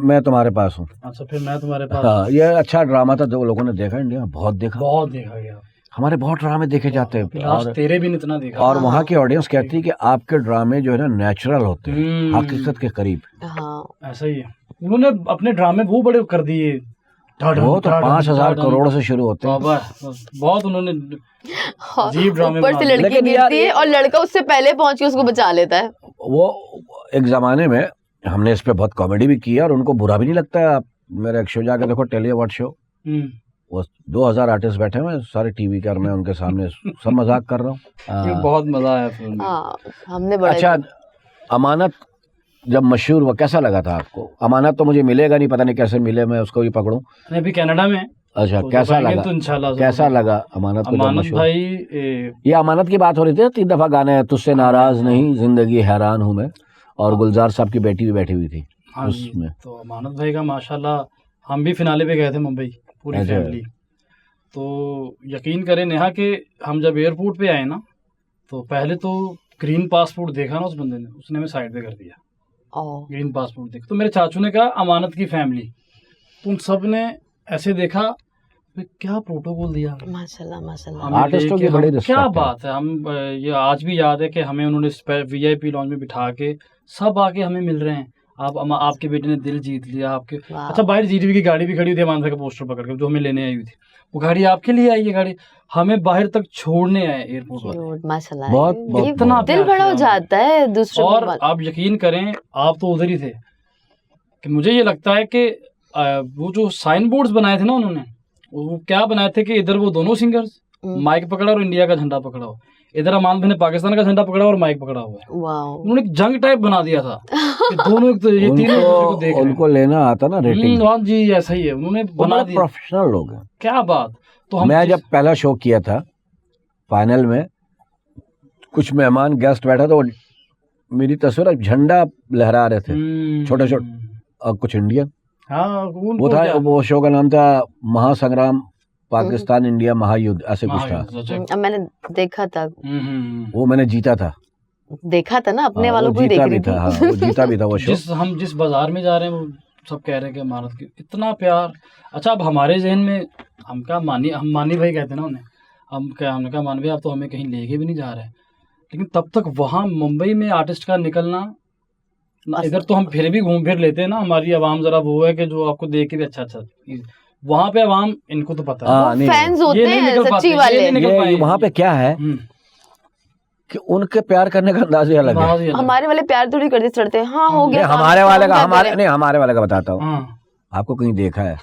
मैं तुम्हारे पास हूँ। अच्छा फिर मैं तुम्हारे पास। हाँ ये अच्छा ड्रामा था जो लोगों ने देखा, इंडिया में बहुत देखा, बहुत देखा गया। हमारे बहुत ड्रामे देखे जाते हैं। लास्ट और तेरे भी नहीं इतना देखा। और वहाँ की ऑडियंस कहती है कि आपके ड्रामे जो है ना नेचुरल होते हैं, हकीकत के करीब। हाँ ऐसा ही है। उन्होंने अपने ड्रामे वो बड़े कर दिए, वो तो 5,000 करोड़ से शुरू होते हैं। बहुत उन्होंने अजीब ड्रामे ऊपर से लड़की लेकिन यार गिरती है और लड़का उससे पहले पहुंच के उसको बचा लेता है। वो एक जमाने में हमने इस पे बहुत कॉमेडी भी की है और उनको बुरा भी नहीं लगता है। आप मेरा एक शो जाकर देखो, टेली अवार्ड शो, वो 2,000 आर्टिस्ट बैठे हुए हैं सारे टीवी के, और मैं उनके सामने सब मजाक कर रहा हूँ। बहुत मजा आया फिल्म में। हाँ हमने बड़ा अच्छा अमानत जब मशहूर हुआ कैसा लगा था आपको? अमानत तो मुझे मिलेगा नहीं, पता नहीं कैसे मिले, मैं उसको भी पकड़ूं। मैं अभी कनाडा में। अच्छा तो कैसा जब आएंगे लगा? तो इंशाल्लाह कैसा लगा अमानत को जब अमानत मशहूर? भाई ये अमानत की बात हो रही थी, 3 दफा गाने हैं, तुझसे नाराज नहीं, जिंदगी हैरान हूं मैं, और गुलजार साहब की बेटी भी बैठी हुई थी हाँ जी। उसमें। तो अमानत भाई का माशाल्लाह, हम भी फिनाले पे गए थे मुंबई, पूरी अच्छा। फैमिली। तो यकीन करें नेहा कि हम जब एयरपोर्ट पे आए ना, तो पहले तो ग्रीन पासपोर्ट देखा ना उस बंदे ने, उसने हमें साइड पे कर दिया। ग्रीन पासपोर्ट देख, तो मेरे चाचू ने कहा अमानत की फैमिली, तुम सब ने ऐसे देखा, फिर क्या प्रोटोकॉल दिया माशाल्लाह माशाल्लाह। हमें आर्टिस्टों लेके की बड़ी हम- रिस्पेक्ट क्या है। बात है। हम ये आज भी याद है कि हमें उन्होंने वीआईपी लॉन्च में बिठा के सब आके हमें मिल रहे हैं। आपके बेटे ने दिल जीत लिया आपके। वाह। अच्छा बाहर जीटीवी की गाड़ी भी खड़ी हुई थी, अमान भाई का पोस्टर पकड़ के, जो हमें लेने आई हुई थी, वो गाड़ी आपके लिए आई, ये गाड़ी हमें बाहर तक छोड़ने आए एयरपोर्ट वाले। Cute, माशाल्लाह। बहुत- ये बहुत- इतना दिल प्यार बड़ा हो किया जाता है दूसरों और को। आप यकीन करें, आप तो उधर ही थे, कि मुझे ये लगता है कि वो जो साइन बोर्ड्स बनाए थे ना उन्होंने, वो क्या बनाए थे कि इधर वो दोनों सिंगर्स माइक पकड़ा और इंडिया का झंडा पकड़ा हो, इधर अमान भाई ने पाकिस्तान का झंडा पकड़ा और माइक पकड़ा हुआ है। वाओ। उन्होंने एक जंग टाइप बना दिया था कि दोनों ये तीनों एक दूसरे को देख रहे हैं। उनको लेना आता ना रेटिंग, हाँ जी ऐसा ही है, उन्होंने बना दिया। प्रोफेशनल लोग हैं। क्या बात। तो हम मैं जब पहला शो किया था फाइनल में, कुछ मेहमान गेस्ट बैठा तो मेरी तस्वीर झंडा लहरा रहे थे, छोटे छोटे, और कुछ इंडियन। हाँ वो था, वो शो का नाम था महासंग्राम पाकिस्तान इंडिया महायुद्ध, ऐसे कुछ था। अब मैंने देखा था, वो मैंने जीता था। देखा था ना, अपने हाँ, वालों वो को ही देख जीता रही भी था। थी। हाँ, वो जीता भी था वो शो। हम जिस बाजार में जा रहे हैं वो सब कह रहे हैं कि अमानत की इतना प्यार। अच्छा अब हमारे जहन में हम मानी भाई कहते हैं ना उन्हें, हमने कहा मानी भाई आप तो हमें कहीं लेके भी नहीं जा रहे, लेकिन तब तक वहाँ मुंबई में आर्टिस्ट का निकलना, इधर तो हम फिर भी घूम फिर लेते हैं ना, हमारी आवाम जरा वो है कि जो आपको देख के भी अच्छा, वहाँ पे आवाम इनको तो पता है, नहीं, फैंस होते ये नहीं हैं निकल सच्ची पाते, ये वाले। नहीं निकल पाए। वहाँ पे क्या है कि उनके प्यार करने का अंदाज ही अलग है। हमारे वाले प्यार थोड़ी करते चढ़ते हैं। हाँ हो गया। हमारे वाले का हमारे वाले का बताता हूँ, आपको कहीं देखा है?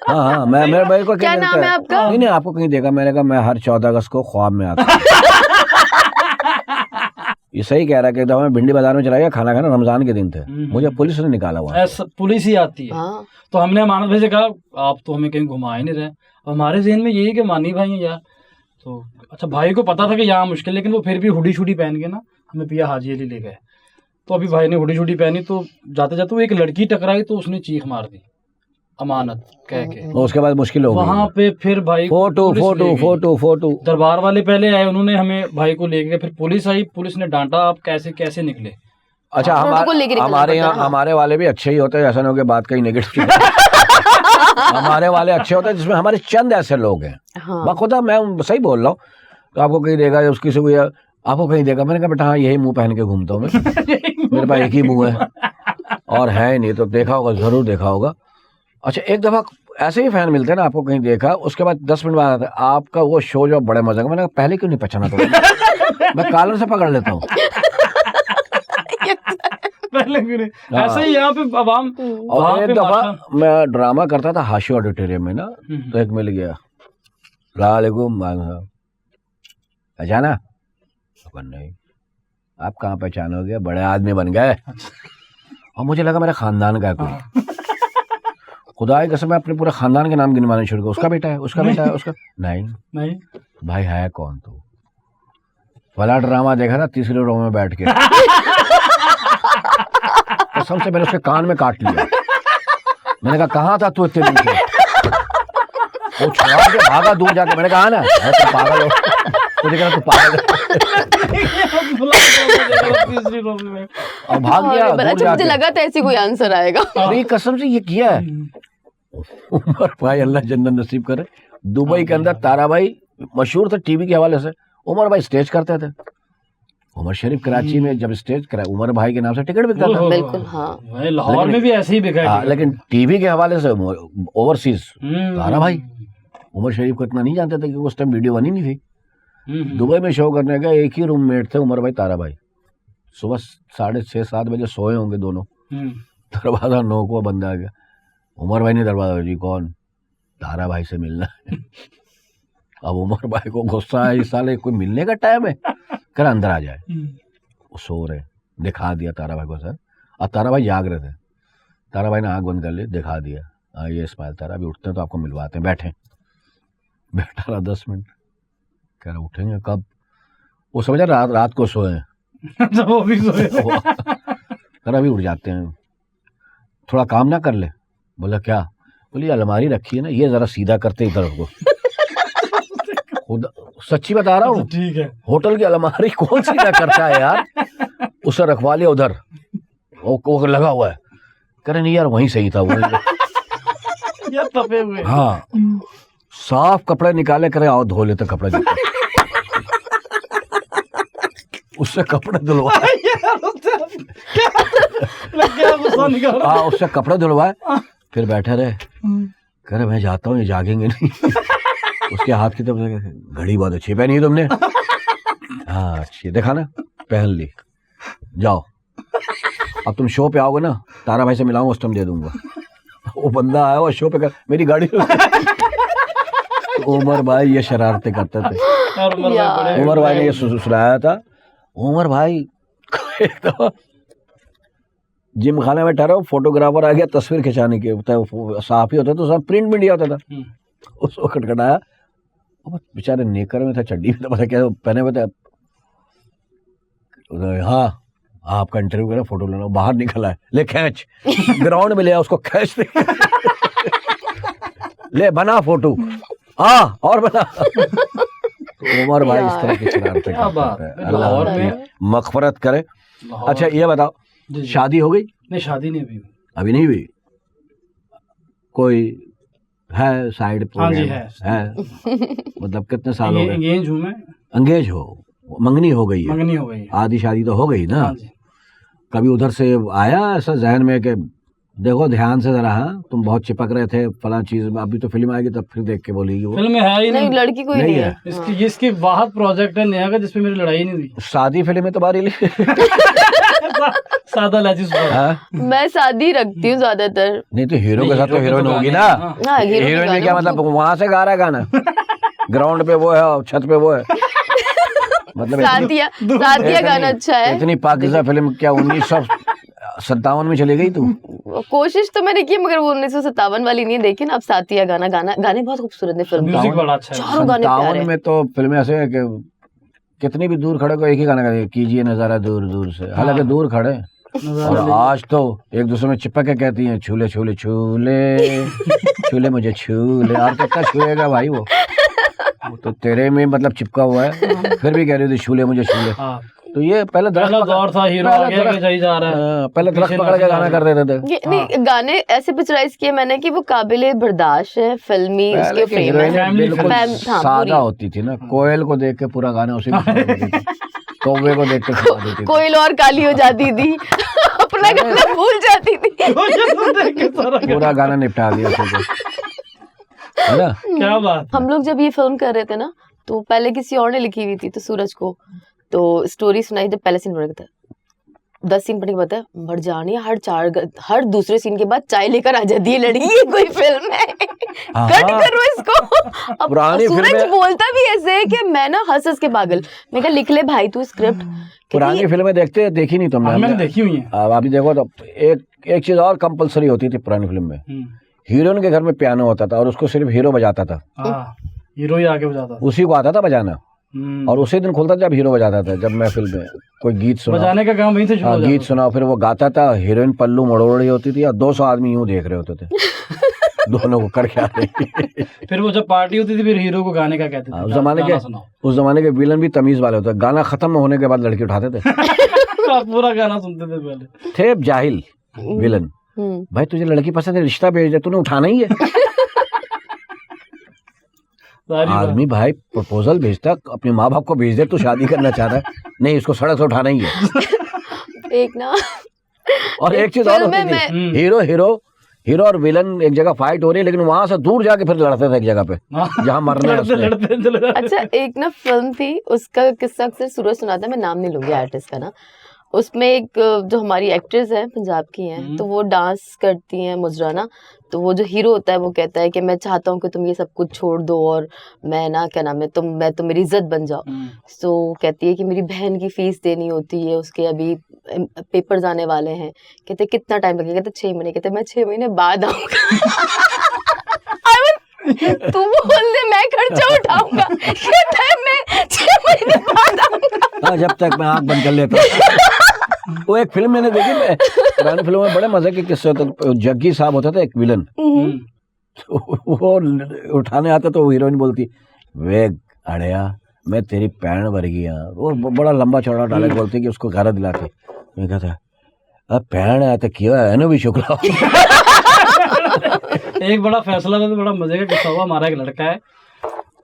हाँ मैं मेरे को क्या नाम है आपका? नहीं आपको कहीं देखा? मैंने कहा मैं हर 14 अगस्त को ख्वाब में आता हूँ। ये सही कह रहा है कि जब मैं भिंडी बाजार में चला गया खाना खाना, रमजान के दिन थे, मुझे पुलिस ने निकाला हुआ। ऐसा पुलिस ही आती है। तो हमने अमानत भाई से कहा आप तो हमें कहीं घुमा ही नहीं रहे। हमारे जहन में यही कि मानी भाई हैं यार। तो अच्छा भाई को पता था कि यहाँ मुश्किल, लेकिन वो फिर भी हुडी शुडी पहन के ना हमें पिया हाजी अली ले गए। तो अभी भाई ने हुडी शुडी पहनी, तो जाते जाते वो एक लड़की टकराई तो उसने चीख मार दी अमानत कह के। उसके बाद मुश्किल हो गई वहां पे फिर भाई फोटो पुलिस फोटो ले गई। फोटो फोटो दरबार वाले पहले आए, उन्होंने हमें भाई को ले गए, फिर पुलिस आई, पुलिस ने डांटा आप कैसे कैसे निकले। अच्छा प्रोटोकॉल लेके निकलना हमारे यहाँ पड़ता है, हाँ। हमारे वाले भी अच्छे ही होते हैं, ऐसा नहीं हो कि बात कहीं नेगेटिव हमारे वाले अच्छे होते हैं, जिसमें हमारे चंद ऐसे लोग हैं। हाँ बाखुदा मैं सही बोल रहा हूँ, तो आपको कहीं देगा या उसकी से कोई आपको कहीं देगा, मैंने कहा बेटा हाँ यही मुंह पहन के घूमता हूँ मैं मेरे पास एक ही मुंह है और है ही नहीं, तो देखा होगा, जरूर देखा होगा। अच्छा एक दफा ऐसे ही फैन मिलते हैं ना, आपको कहीं देखा, उसके बाद 10 मिनट बाद आता है आपका वो शो जो बड़े मजा का, मैंने कहा पहले क्यों नहीं पहचाना तो मैं कॉलर से पकड़ लेता हूँ। पहले क्यों नहीं? हाँ। ऐसे ही यहाँ पे अवाम और वहाँ एक पे दफा माशा- मैं ड्रामा करता था हाशिया ऑडिटोरियम में ना, तो एक मिल गया, वालेकुम पहचाना? नहीं। आप कहाँ पहचानोगे, बड़े आदमी बन गए। और मुझे लगा मेरे खानदान का है कोई, खुदा की कसम मैं अपने पूरे खानदान के नाम गिनवाने शुरू कर, उसका बेटा है, उसका बेटा है, उसका नहीं भाई है कौन तू? वाला ड्रामा देखा था तीसरे रो में बैठ के कसम से मैंने उसके कान में काट लिया। मैंने कहा कहाँ था तू इतने दिन से? वो छुड़ा के भागा दूर जाके, मैंने कहा ना तू पागल हो, मुझे कहा तू पागल और भाग गया दूर अच्छा, मुझे जाके। लगा था ऐसी कोई आंसर आएगा। अरे कसम से ये किया है उमर भाई, अल्लाह जन्नत नसीब करे। दुबई के अंदर तारा भाई मशहूर थे टीवी के हवाले से, उमर भाई स्टेज करते थे। उमर शरीफ कराची में जब स्टेज करा, उमर भाई के नाम से टिकट बिकता था। बिल्कुल हाँ। भाई लाहौर में भी ऐसे ही बिका है। लेकिन टीवी के हवाले से ओवरसीज तारा भाई, उमर शरीफ को इतना नहीं जानते थे कि उस टाइम वीडियो बनी नहीं थी। दुबई में शो करने गए, एक ही रूममेट थे उमर भाई तारा भाई। सुबह 6:30-7 बजे सोए होंगे दोनों, दरवाजा 9 को बंद आ गया। उमर भाई ने दरवाजा, जी कौन? तारा भाई से मिलना है। अब उमर भाई को गुस्सा है, इस साले कोई मिलने का टाइम है, कर अंदर आ जाए। वो सो रहे, दिखा दिया तारा भाई को सर। अब तारा भाई जाग रहे थे, तारा भाई ने आंख बंद कर ली, दिखा दिया ये स्माइल तारा, अभी उठते हैं तो आपको मिलवाते हैं, बैठे। बैठा रहा 10 मिनट, कह रहा उठेंगे कब? वो समझा रात को सोए वो भी सोए। कर अभी उठ जाते हैं, थोड़ा काम ना कर ले। बोला क्या? बोली अलमारी रखी है ना, ये जरा सीधा करते इधर को। सच्ची बता रहा हूँ, ठीक है। होटल की अलमारी कौन सीधा करता है यार, उसे रखवा लिया उधर, वो लगा हुआ है। करे नहीं यार वहीं सही था वहीं। यार तपे हुए। हाँ साफ कपड़े निकाले, करे आओ धो लेते कपड़े। उससे कपड़े धुलवाए। हाँ उससे कपड़े धुलवाए, फिर बैठे रहे। कह रहे मैं जाता हूँ, ये जागेंगे नहीं। उसके हाथ की तरफ घड़ी बहुत अच्छी पहनी है तुमने। हाँ अच्छी देखा ना, पहन ली, जाओ अब तुम शो पे आओगे ना, तारा भाई से मिलाऊंगा, उस टाइम दे दूंगा। वो बंदा आया हुआ शो पे कर, मेरी गाड़ी। उमर भाई ये शरारतें करते थे। उमर भाई ने ये सुनाया था। उमर भाई जिम खाने में ठहरा, फोटोग्राफर आ गया तस्वीर खिंचाने के, साफ ही होता तो सब प्रिंट मीडिया होता था। उसको खटखटाया, बेचारे नेकर में था, चड्डी में था, पता क्या पहने हुए थे। हाँ आपका इंटरव्यू करा, फोटो लेना। बाहर निकला है, ले खींच, ग्राउंड में ले आ उसको, खींच दे। ले बना फोटो, हाँ और बना। उमर भाई इस तरह की शरारतें करते हैं, अल्लाह मगफरत करे। अच्छा ये बताओ, शादी हो गई? नहीं शादी नहीं हुई अभी नहीं हुई। कोई है साइड प्रोग्राम? है। मतलब कितने साल हो गए? एंगेज हूँ मैं। एंगेज हो, मंगनी हो गई है? मंगनी हो गई, आधी शादी तो हो गई ना। हाँ जी। कभी उधर से आया ऐसा जहन में कि देखो ध्यान से जरा, हाँ तुम बहुत चिपक रहे थे फला चीज में, अभी तो फिल्म आएगी तब फिर देख के बोलेगी वो। फिल्म में है ही नहीं, नहीं, लड़की कोई नहीं है। इसकी बाहर प्रोजेक्ट है नया का, जिसपे मेरी लड़ाई नहीं हुई। शादी फिल्म है तुम्हारी? सादा लाजिस। मैं शादी रखती हूँ ज्यादातर। नहीं तो हीरो के साथ तो हीरोइन होगी ना। हाँ, हीरोइन में क्या मतलब वहां से गा रहा है गाना, ग्राउंड पे वो है और छत पे वो है। मतलब साथिया गाना अच्छा है। इतनी पाकिज़ा फिल्म क्या 1957 में चली गई तू? कोशिश तो मैंने की, मगर वो 1957 वाली नहीं देखी ना। अब साथिया गाने बहुत खूबसूरत है फिल्म। म्यूजिक बड़ा अच्छा है। चारों गाने प्यारे 57 में तो फिल्में ऐसे है कि कितनी भी दूर खड़े को एक ही गाना कीजिए नजारा दूर दूर से, हालांकि दूर खड़े और आज तो एक दूसरे में चिपक के कहती हैं छूले छूले छूले छूले मुझे छूले। और कितना छुएगा भाई वो तो तेरे में मतलब चिपका हुआ है, फिर भी कह रही थी छूले मुझे छूले। हाँ। तो ये पहले पहला दौर था, हीरो आगे आगे जाई जा रहा है। पहले दरख्त पकड़ के गाना कर देते थे। नहीं गाने ऐसे पिक्चराइज किए मैंने कि वो काबिले बर्दाश्त है, फिल्मी उसके फ्रेम है। फैमिली हाँ, सादा पूरी। होती थी ना, कोयल को देख के पूरा गाना उसी में सुना देती थी, कौवे को देख के सुना देती थी। कोयल और काली हो जाती थी, अपना गाना भूल जाती थी। पूरा गाना निपटा दिया उसको, है ना। क्या बात। हम लोग जब ये फिल्म कर रहे थे ना, तो पहले किसी और ने लिखी हुई थी, तो सूरज को तो स्टोरी सुनाई, जब पहले सीन पढ़ के था 10 सीन पढ़ने के बाद मर जानी, हर दूसरे सीन के बाद चाय लेकर आ जाती है लड़की, ये कोई फिल्म है, कट करो इसको। अब पुरानी सूरज फिल्में- बोलता भी ऐसे है कि मैं ना हंस हंस के पागल, मैं कहा लिख ले भाई तू स्क्रिप्ट। पुरानी फिल्में देखी नहीं तुमने? मैंने देखी हुई है। अब अभी देखो तो एक चीज और कंपलसरी होती थी पुरानी फिल्म में, हीरोइन के घर में पियानो होता था और उसको सिर्फ हीरो बजाता था, हाँ, हीरो ही आगे बजाता था। उसी को आता था बजाना, और उसी दिन खुलता था जब हीरो बजाता था। जब महफिल में कोई गीत सुना, बजाने का काम वहीं से शुरू हो गीत जाता सुना, फिर वो गाता था, हीरोइन पल्लू मड़ोड़ रही होती थी और 200 आदमी यूं देख रहे होते थे दोनों को करके आते। था। फिर वो जब पार्टी होती थी फिर हीरो को गाने का कहते थे, उस जमाने के विलन भी तमीज वाले होते, गाना खत्म होने के बाद लड़की उठाते थे। पूरा गाना सुनते थे पहले। थे जाहिल विलन, भाई तुझे लड़की पसंद है, रिश्ता भेज दे, तूने उठाना ही है। आदमी भाई प्रपोजल भेजता, अपने माँ बाप को भेज दे, तू शादी करना चाहता है, नहीं इसको सड़क से उठाना ही है। एक ना और एक चीज और होती थी, हीरो और विलन एक जगह फाइट हो रही है, लेकिन वहां से दूर जाके फिर लड़ते थे एक जगह पे जहाँ मरना है उसने। लड़ते अच्छा एक ना फिल्म थी, उसका किस्सा अक्सर सूरज सुनाता है, मैं नाम नहीं लूंगी आर्टिस्ट का ना। उसमें एक जो हमारी एक्ट्रेस है पंजाब की हैं, तो वो डांस करती हैं मुजराना, तो वो जो हीरो होता है वो कहता है कि मैं चाहता हूँ कि तुम ये सब कुछ छोड़ दो और मैं ना क्या नाम है तुम मेरी इज्जत बन जाओ। तो कहती है कि मेरी बहन की फीस देनी होती है, उसके अभी पेपर्स आने वाले हैं, कहते कितना टाइम लगेगा, कहते 6 महीने, कहते मैं 6 महीने बाद आऊंगा। तू बोल दे मैं खर्चा उठाऊंगा, कहता है मैं 6 महीने बाद आऊंगा। जब तक मैं आँख बंद कर लेता हूँ। वो एक फिल्म मैंने देखी, पुरानी फिल्मों में बड़े मजे के किस्से होते। जग्गी साहब होता था एक विलन, वो उठाने आता तो हीरोइन बोलती वे अड़िया मैं तेरी पैण वर्गी हाँ, वो बड़ा लंबा चौड़ा डायलॉग बोलती कि उसको घर दिलाती। मैं कहता अब पैण है तो क्यों है ना भी शुक्ला। एक बड़ा फैसला था, तो बड़ा मजे का किस्सा हुआ। हमारा एक लड़का है,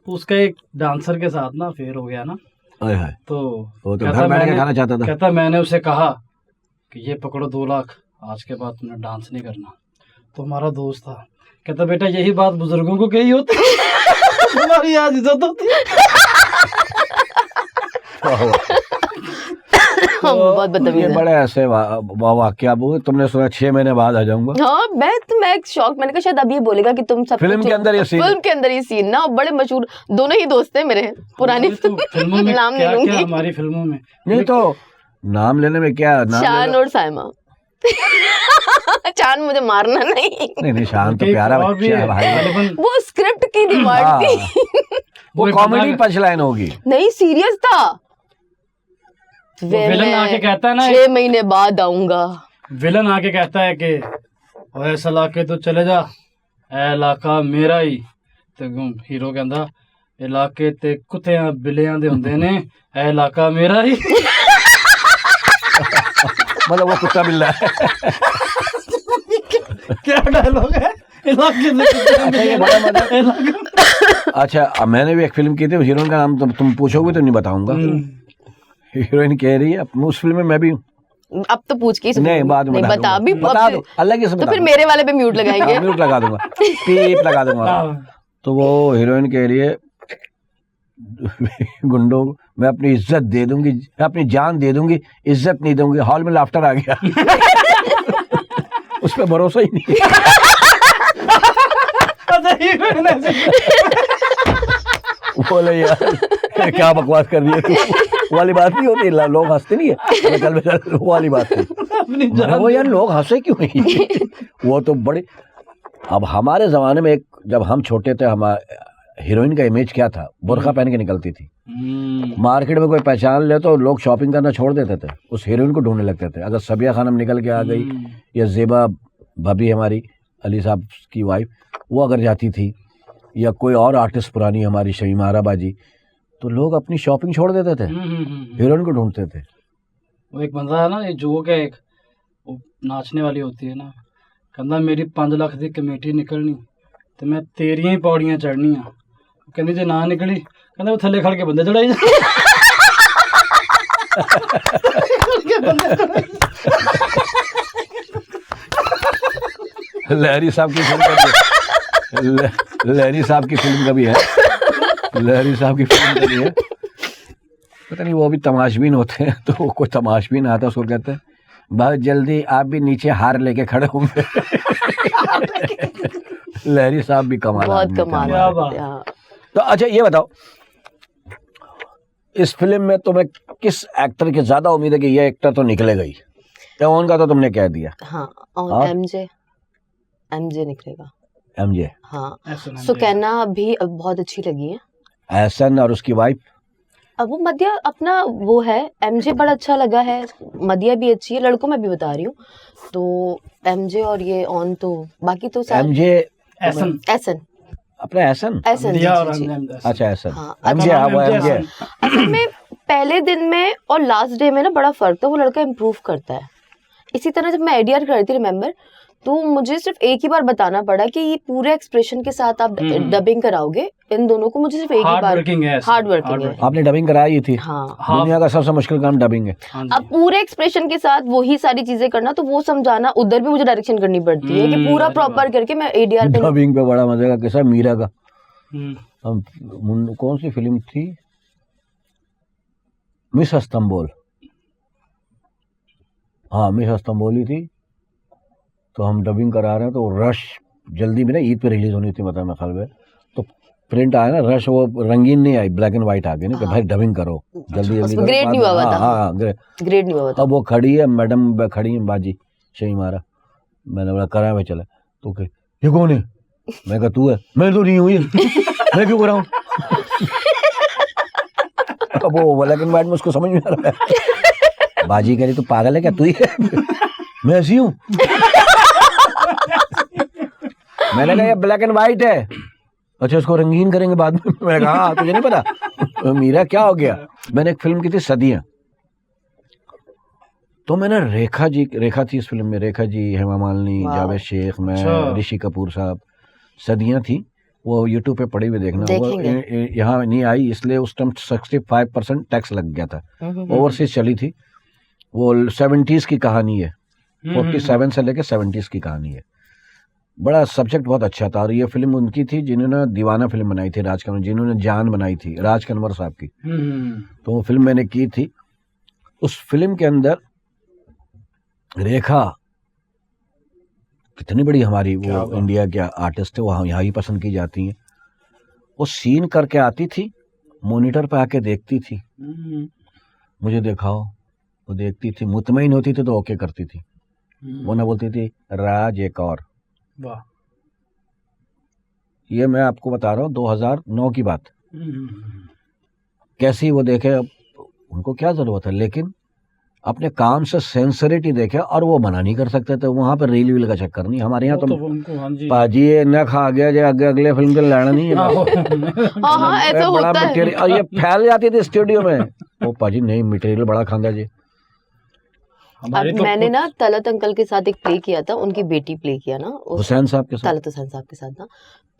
उसका एक डांसर के साथ ना अफेयर हो गया ना, तो वो तो घर बैठ के खाना चाहता था। कहता मैंने उसे कहा कि ये पकड़ो 2 लाख, आज के बाद तुमने डांस नहीं करना। तो हमारा दोस्त था, कहता बेटा यही बात बुजुर्गों को कही होती तुम्हारी आज इज्जत होती है। बहुत बदतमीज ये है। बड़े ऐसे वाक्य तुमने सुना 6 महीने बाद आ जाऊंगा। हाँ मैं शॉक, मैंने कहा शायद अब ये बोलेगा कि तुम सब फिल्म के अंदर ये सीन, फिल्म के अंदर ये सीन ना बड़े मशहूर, दोनों ही दोस्त हैं मेरे पुरानी फिल्मों में नाम नहीं क्या क्या लूंगी। हमारी फिल्मों में नहीं तो नाम लेने में क्या, नाम शान और साइमा। चांद मुझे मारना नहीं, शान तो प्यारा बच्चा है भाई। वो स्क्रिप्ट की डिमांड थी। वो कॉमेडी पंचलाइन होगी, नहीं सीरियस था। विलन आके कहता है ना, 6 महीने बाद आऊंगा। विलन आके कहता है कि ओए सलाके तो चले जा, ए इलाका मेरा ही। ते हीरो कहंदा इलाके ते कुत्तियां बिल्लियां दे हुंदे ने, ए इलाका मेरा ही। मतलब वो कुत्ता बिल्ला है। क्या डायलॉग है, इलाके अच्छा ये बड़ा मजा। अच्छा अब मैंने भी एक फिल्म की थी, हीरोइन का नाम तुम पूछोगे तो नहीं बताऊंगा। हीरोइन कह रही है उस फिल्म में मैं भी, अब तो पूछ के नहीं बाद में बता भी बता दो, अलग से तो फिर मेरे वाले पे म्यूट लगाएंगे। म्यूट लगा दूंगा, पीप लगा दूंगा। तो वो हीरोइन कह रही है गुंडों मैं अपनी इज्जत दे दूंगी, अपनी जान दे दूंगी, इज्जत नहीं दूंगी। हॉल में लाफ्टर आ गया। उस पर भरोसा ही नहीं। बोले यार क्या बकवास कर रही है तू, वाली बात नहीं होती, लोग हंसते नहीं है, चल वो वाली बात नहीं। वो यार लोग हंसे क्यों नहीं। वो तो बड़े, अब हमारे जमाने में एक जब हम छोटे थे, हीरोइन का इमेज क्या था, बुर्का पहन के निकलती थी। मार्केट में कोई पहचान ले तो लोग शॉपिंग करना छोड़ देते थे, उस हीरोइन को ढूंढने लगते थे। अगर सबिया खानम निकल के आ गई या जेबा भाभी हमारी अली साहब की वाइफ, वो अगर जाती थी, या कोई और आर्टिस्ट पुरानी हमारी शमीमारा बाजी, तो लोग अपनी शॉपिंग छोड़ देते थे, हीरोइन को ढूंढते थे। वो एक बंदा है ना, ये जोक है एक, वो नाचने वाली होती है ना, कहता मेरी 5 लाख की कमेटी निकलनी तो मैं तेरियां ही पौड़ियां चढ़नी आ, कहती जे ना निकली कहता वो थले खड़ के बंदे चढ़ाई जा। लहरी साहब की फिल्म का भी है, लहरी साहब की फिल्म का भी है, लहरी साहब की फिल्म का भी है। पता नहीं वो भी तमाशबीन होते हैं, तो कोई तमाशबीन आता है उसको कहते हैं बहुत जल्दी आप भी नीचे हार लेके खड़े होंगे। लहरी साहब भी कमाल बहुत आदमी थे कमाल हमारे। है, हाँ। तो अच्छा ये बताओ, इस फिल्म में तुम्हें किस एक्टर की ज्यादा उम्मीद है कि ये एक्टर तो निकलेगा ही? कौन का तो तुमने कह दिया, हाँ, और? और एमजे निकलेगा। एमजे, हाँ, ऐसा ना सुकैना भी बहुत अच्छी लगी है। एहसन और उसकी वाइफ, अब वो मदिया अपना वो है, एमजे बड़ा अच्छा लगा है, मदिया भी अच्छी है, लड़कों में भी बता रही हूँ। तो एमजे और ये ऑन, तो बाकी तो एमजे एहसन एसन अपना एहसन, एसन दिया और जी। हमने अच्छा एहसन, हाँ, एमजे, हाँ वो एमजे। असल में पहले दिन में और लास्ट डे में ना बड़ा फर्क था, वो लड़का इम्प्रूव करता है। इसी तरह जब मैं एडीआर कर रही थी रिमेम्बर, तो मुझे सिर्फ एक ही बार बताना पड़ा कि ये पूरे एक्सप्रेशन के साथ आप डबिंग कराओगे इन दोनों को, मुझे सिर्फ एक ही हार्ड बार। वर्किंग है, हार्ड वर्किंग है, आपने डबिंग कराई थी? हाँ। दुनिया का सबसे मुश्किल काम डबिंग है। हाँ जी। अब पूरे एक्सप्रेशन के साथ वही सारी चीजें करना, तो वो समझाना उधर भी मुझे डायरेक्शन करनी पड़ती है कि पूरा अरे प्रॉपर करके मैं एडीआर पे। डबिंग पे बड़ा मजे का किस्सा मीरा का। हम्म, हम कौन सी फिल्म थी, मिस अस्तंबुल, हाँ मिस अस्तंबुल ही थी। तो हम डबिंग करा रहे हैं, तो रश जल्दी में ना ईद पे रिलीज होनी थी, मतलब मैं ख्याल में, तो प्रिंट आया ना, रश वो रंगीन नहीं आई, ब्लैक एंड व्हाइट आ गई ना, कि भाई डबिंग करो जल्दी जल्दी उसमें ग्रेड नहीं हुआ हुआ था। हाँ ग्रेड नहीं हुआ था। अब वो खड़ी है मैडम, खड़ी है बाजी शमीमारा, मैंने बोला करा मैं, चला तो कहे ये कौन है, मैं कहा तू है, मैं तो नहीं हूँ ये, मैं क्यों कराऊं? अब वो ब्लैक एंड व्हाइट में उसको समझ में आ रहा है, बाजी कह रही तो पागल है क्या तू ही है, मैं ऐसी हूँ। मैंने कहा ये ब्लैक एंड व्हाइट है, अच्छा इसको रंगीन करेंगे बाद में। मैंने कहा हाँ तुझे नहीं पता मीरा क्या हो गया। मैंने एक फिल्म की थी सदियां, तो मैंने रेखा थी इस फिल्म में, रेखा जी, हेमा मालिनी, जावेद शेख, मैं, ऋषि कपूर साहब, सदियां थी। वो यूट्यूब पे पड़ी हुई देखना, वो यहाँ नहीं आई इसलिए उस टाइम 65% टैक्स लग गया था, ओवरसीज चली थी। वो 70s की कहानी है, 47 से लेके 70s की कहानी है। बड़ा सब्जेक्ट बहुत अच्छा था, और ये फिल्म उनकी थी जिन्होंने दीवाना फिल्म बनाई थी, राज कन्वर, जिन्होंने जान बनाई थी, राज कन्वर साहब की। तो वो फिल्म मैंने की थी। उस फिल्म के अंदर रेखा कितनी बड़ी हमारी वो इंडिया के आर्टिस्ट है, वो यहाँ ही पसंद की जाती हैं। वो सीन करके आती थी, मॉनिटर पे आके देखती थी, मुझे दिखाओ, वो देखती थी, मुतमईन होती थी तो ओके करती थी, वो ना बोलती थी राज एक और। वाह, ये मैं आपको बता रहा हूँ 2009 की बात। कैसी वो देखे, अब उनको क्या जरूरत है, लेकिन अपने काम से सेंसरिटी देखे, और वो मना नहीं कर सकते थे। वहां पर रील वील का चक्कर नहीं, हमारे यहाँ तो उनको हाँ जी, पाजी ये न खा गया जो अगले फिल्म के लाना नहीं है। हाँ हाँ ऐसा बड़ा होता है। मटेरियल, और ये फैल जाती थी स्टूडियो में, वो पाजी नहीं मटेरियल बड़ा खांदा जी। अब मैंने ना तलत अंकल के साथ एक प्ले किया था, उनकी बेटी प्ले किया ना, हुसैन साहब के साथ, तलत हुसैन साहब के साथ ना,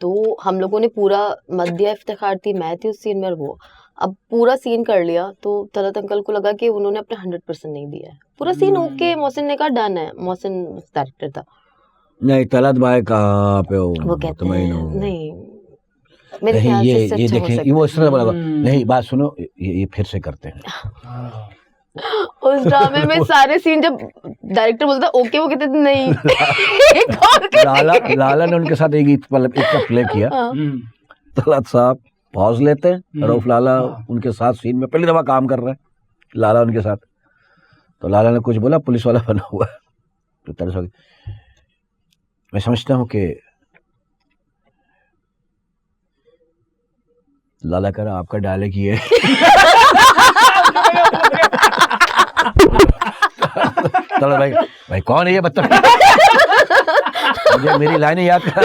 तो हम लोगों ने पूरा मध्य इफ्तिखार थी, मैं थी उस सीन में, और वो अब पूरा सीन कर लिया। तो तलत अंकल को लगा कि उन्होंने अपने 100% नहीं दिया है, पूरा सीन ओके, मोहसिन ने कहा डन है, मोहसिन डायरेक्टर था, नहीं तलत भाई कहाँ पे हो, वो कहते हैं नहीं मेरे नहीं ख्याल से ये अच्छा हो देखें, सकता वो इस तरह बोला, नहीं बात सुनो, ये फिर से करते हैं। उस ड्रामे में सारे सीन जब डायरेक्टर बोलता ओके, वो कहते थे, नहीं एक और करते। लाला ने उनके साथ एक का प्ले किया। तलत साहब पॉज लेते हैं, रऊफ लाला उनके साथ सीन में पहली दफा काम कर रहे हैं, लाला उनके साथ, तो लाला ने कुछ बोला, पुलिस वाला बना हुआ है, तो तरस हो गई। मैं समझता हूँ कि लाला करा आपका डायलॉग ये है। चलो भाई, भाई कौन है ये बदतमीज? मुझे मेरी लाइनें याद करा।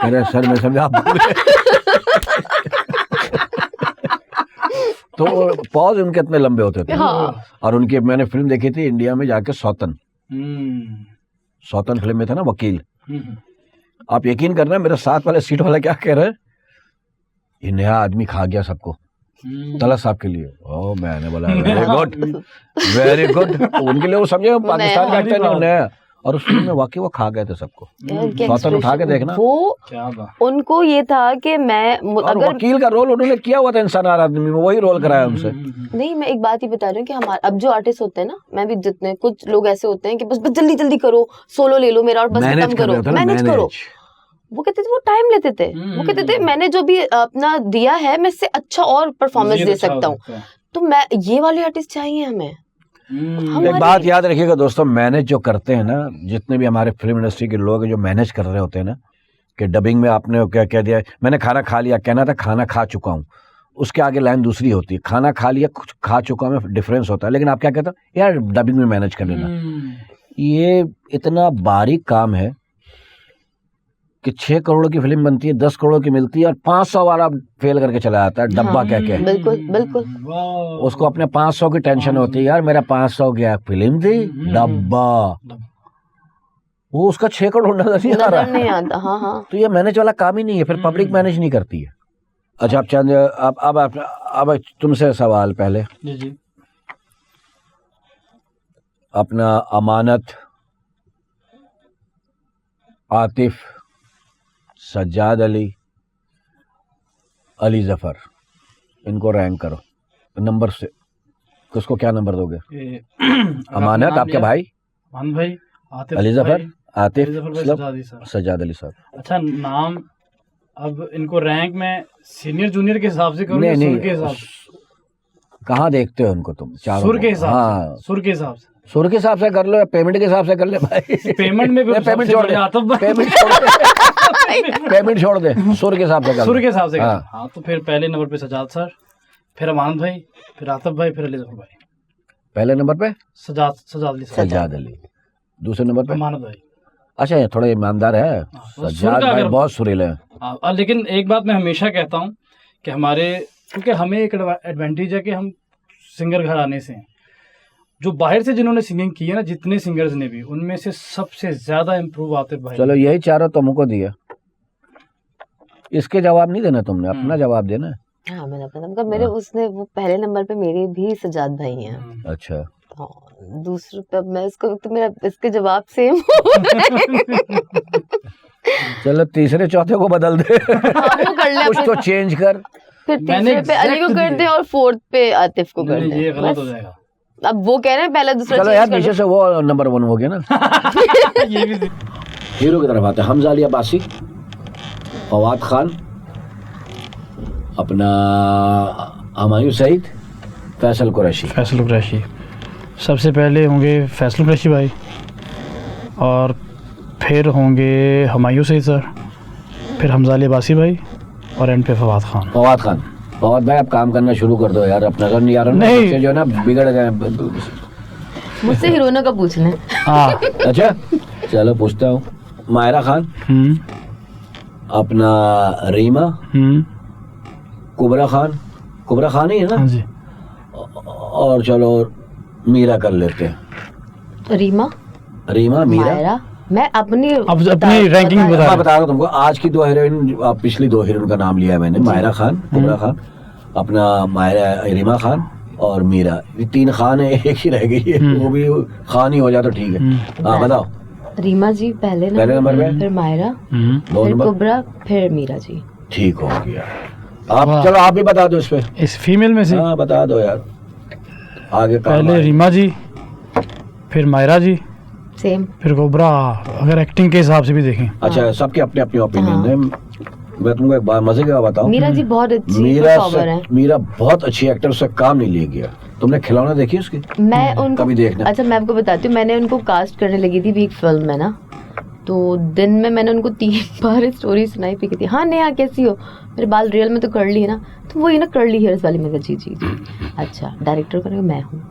अरे सर मैं समझा आप भूल गए। तो पॉज उनके इतने लंबे होते थे। हाँ। और उनकी मैंने फिल्म देखी थी इंडिया में जाके सौतन फिल्म में था ना वकील। आप यकीन करना मेरे साथ वाले सीट वाला क्या कह रहा है, ये नया आदमी खा गया सबको तला साहब के लिए। ओ मैंने बोला वेरी गुड वेरी गुड। उनके लिए वो समझे पाकिस्तान का एक्टर नहीं नया, और उस फिल्म में वाकई वो खा गए थे सबको। सौतन उठा के देखना, वो उनको ये था कि मैं अगर वकील का रोल उन्होंने किया हुआ था इंसान आदमी में, वही रोल कराया उनसे। नहीं, मैं एक बात ही बता रही हूँ कि हमारे अब जो आर्टिस्ट होते हैं ना, मैं भी जितने कुछ लोग ऐसे होते हैं कि बस जल्दी जल्दी करो, सोलो ले लो मेरा और बस खत्म करो, मैनेज करो। वो कहते थे वो टाइम लेते थे, वो कहते थे मैंने जो भी अपना दिया है मैं इससे अच्छा और परफॉर्मेंस दे सकता हूँ, तो मैं ये वाले आर्टिस्ट चाहिए हमें। एक बात याद रखिएगा दोस्तों, मैनेज जो करते हैं ना, जितने भी हमारे फिल्म इंडस्ट्री के लोग जो मैनेज कर रहे होते हैं ना, कि डबिंग में आपने क्या कह दिया, मैंने खाना खा लिया, कहना था खाना खा चुका हूँ, उसके आगे लाइन दूसरी होती है, खाना खा लिया कुछ खा चुका में डिफरेंस होता है। लेकिन आप क्या कहते हो यार डबिंग में मैनेज कर लेना। ये इतना बारीक काम है कि 6 करोड़ की फिल्म बनती है, 10 करोड़ की मिलती है, और 500 वाला फेल करके चला जाता है डब्बा कह के। बिल्कुल बिल्कुल। उसको अपने 500 की टेंशन होती है, यार मेरा 500 गया, फिल्म थी डब्बा, वो उसका 6 करोड़ नजर नहीं आ रहा, नहीं आता। हाँ हाँ। तो ये मैनेज वाला काम ही नहीं है, फिर पब्लिक मैनेज नहीं करती है। अच्छा आप चंद अब तुमसे सवाल पहले, जी अपना अमानत, आतिफ, सज्जाद अली, अली जफर, इनको रैंक करो नंबर से, किसको क्या नंबर दोगे? अमानत आपके भाई, अमान भाई, आतिफ अली जफर, आतिफ, सज्जाद सज्जाद अली साहब। अच्छा नाम, अब इनको रैंक में सीनियर जूनियर के हिसाब से करूँ, सुर के हिसाब से? कहाँ देखते हो उनको तुम? चारों सुर के हिसाब हाँ, से, सुर के हिसाब से, सुर के हिसाब से कर लो या पेमेंट के हिसाब से कर ले भाई। पेमेंट में पेमेंट छोड़ दे, पेमेंट छोड़ दे, पेमेंट छोड़ दे, सुर के हिसाब से कर, सुर के हिसाब से। हाँ। हाँ तो फिर पहले नंबर पे सज्जाद सर, फिर अमान भाई, फिर आतिफ भाई, फिर अली जफर भाई। पहले नंबर पे सज्जाद अली, दूसरे नंबर पे अमानत भाई। अच्छा ये थोड़ा ईमानदार है, सज्जाद भाई बहुत सुरीले हैं। लेकिन एक बात मैं हमेशा कहता हूँ कि हमारे, क्योंकि हमें एक एडवांटेज है कि हम सिंगर घर आने से हैं, जो बाहर से जिन्होंने सिंगिंग की है ना, जितने सिंगर्स ने भी, उनमें से सबसे ज्यादा इम्प्रूव आतिफ भाई। चलो यही चारों तुमको दिया, इसके जवाब नहीं देना तुमने, अपना जवाब देना। हाँ मैंने अपना नंबर, मेरे उसने वो पहले नंबर पे मेरे भी सज्जाद भाई हैं। अच्छा हाँ, दूसरे पे मैं इसको, तो मेरा इसके जवाब सेम। चलो तीसरे चौथे को बदल दे, वो कर ले कुछ तो चेंज कर, फिर तीसरे पे अली को कर दे और फोर्थ पे आतिफ को कर दे। ये गलत हो जाएगा। अब वो कह रहे हैं पहला दूसरा चलो यार पीछे से वो नंबर 1 हो गया ना। ये भी हीरो की तरफ आते हैं, हमजा अली अब्बासी, फवाद खान, अपना हुमायूं सईद, फैसल कुरैशी। फैसल कुरैशी सबसे पहले होंगे, फैसल कुरैशी भाई, और फिर होंगे हुमायूं सईद सर, फिर हमजा अली अब्बासी भाई, और एंड पे फवाद खान। फवाद भाई आप काम करना शुरू कर दो यार, अपना नजर नहीं आ रहा नहीं। बच्चे जो है ना बिगड़ गए। मुझसे हीरोइनों का पूछ लें। हाँ अच्छा चलो पूछता हूँ, मायरा खान, अपना रीमा, कुबरा खान ही है ना, हाँ जी, और चलो मीरा कर लेते हैं। रीमा मीरा, मायरा, मैं अपनी रैंकिंग मैं बता रहा हूँ तुमको, आज की 2 हीरोइन, पिछली 2 हीरोइन का नाम लिया है मैंने, मायरा खान, कुबरा खान, अपना मायरा, रीमा खान और मीरा, ये 3 खान है, एक ही रह गई है, वो भी खान ही हो जाए तो ठीक है। हाँ बताओ। रीमा जी पहले नंबर पे, फिर मायरा, फिर कुबरा, फिर मीरा जी। ठीक हो गया। आप चलो आप भी बता दो इस पे, इस फीमेल में से। हाँ बता दो यार, आगे पहले रीमा जी, फिर मायरा जी, सेम, फिर कोबरा, अगर एक्टिंग के हिसाब से भी देखें। अच्छा सबके अपने अपने ओपिनियन है। मैं तुमको एक बात मजे का बताऊं, मीरा जी बहुत अच्छी परफॉर्मर है। मीरा बहुत अच्छी एक्टर, उससे काम नहीं लिया गया। तुमने खिलौना देखी उसकी? मैं उनको कभी देखना। अच्छा मैं आपको बताती हूँ, मैंने उनको कास्ट करने लगी थी भी एक फिल्म में ना, तो दिन में मैंने उनको 3 बार स्टोरी सुनाई, फिर कहती हाँ नेहा कैसी हो, मेरे बाल रियल में तो कर्ली है ना, तो वही ना कर्ली हेयर्स वाली। मैं कहा जी जी जी, अच्छा डायरेक्टर का मैं हूँ।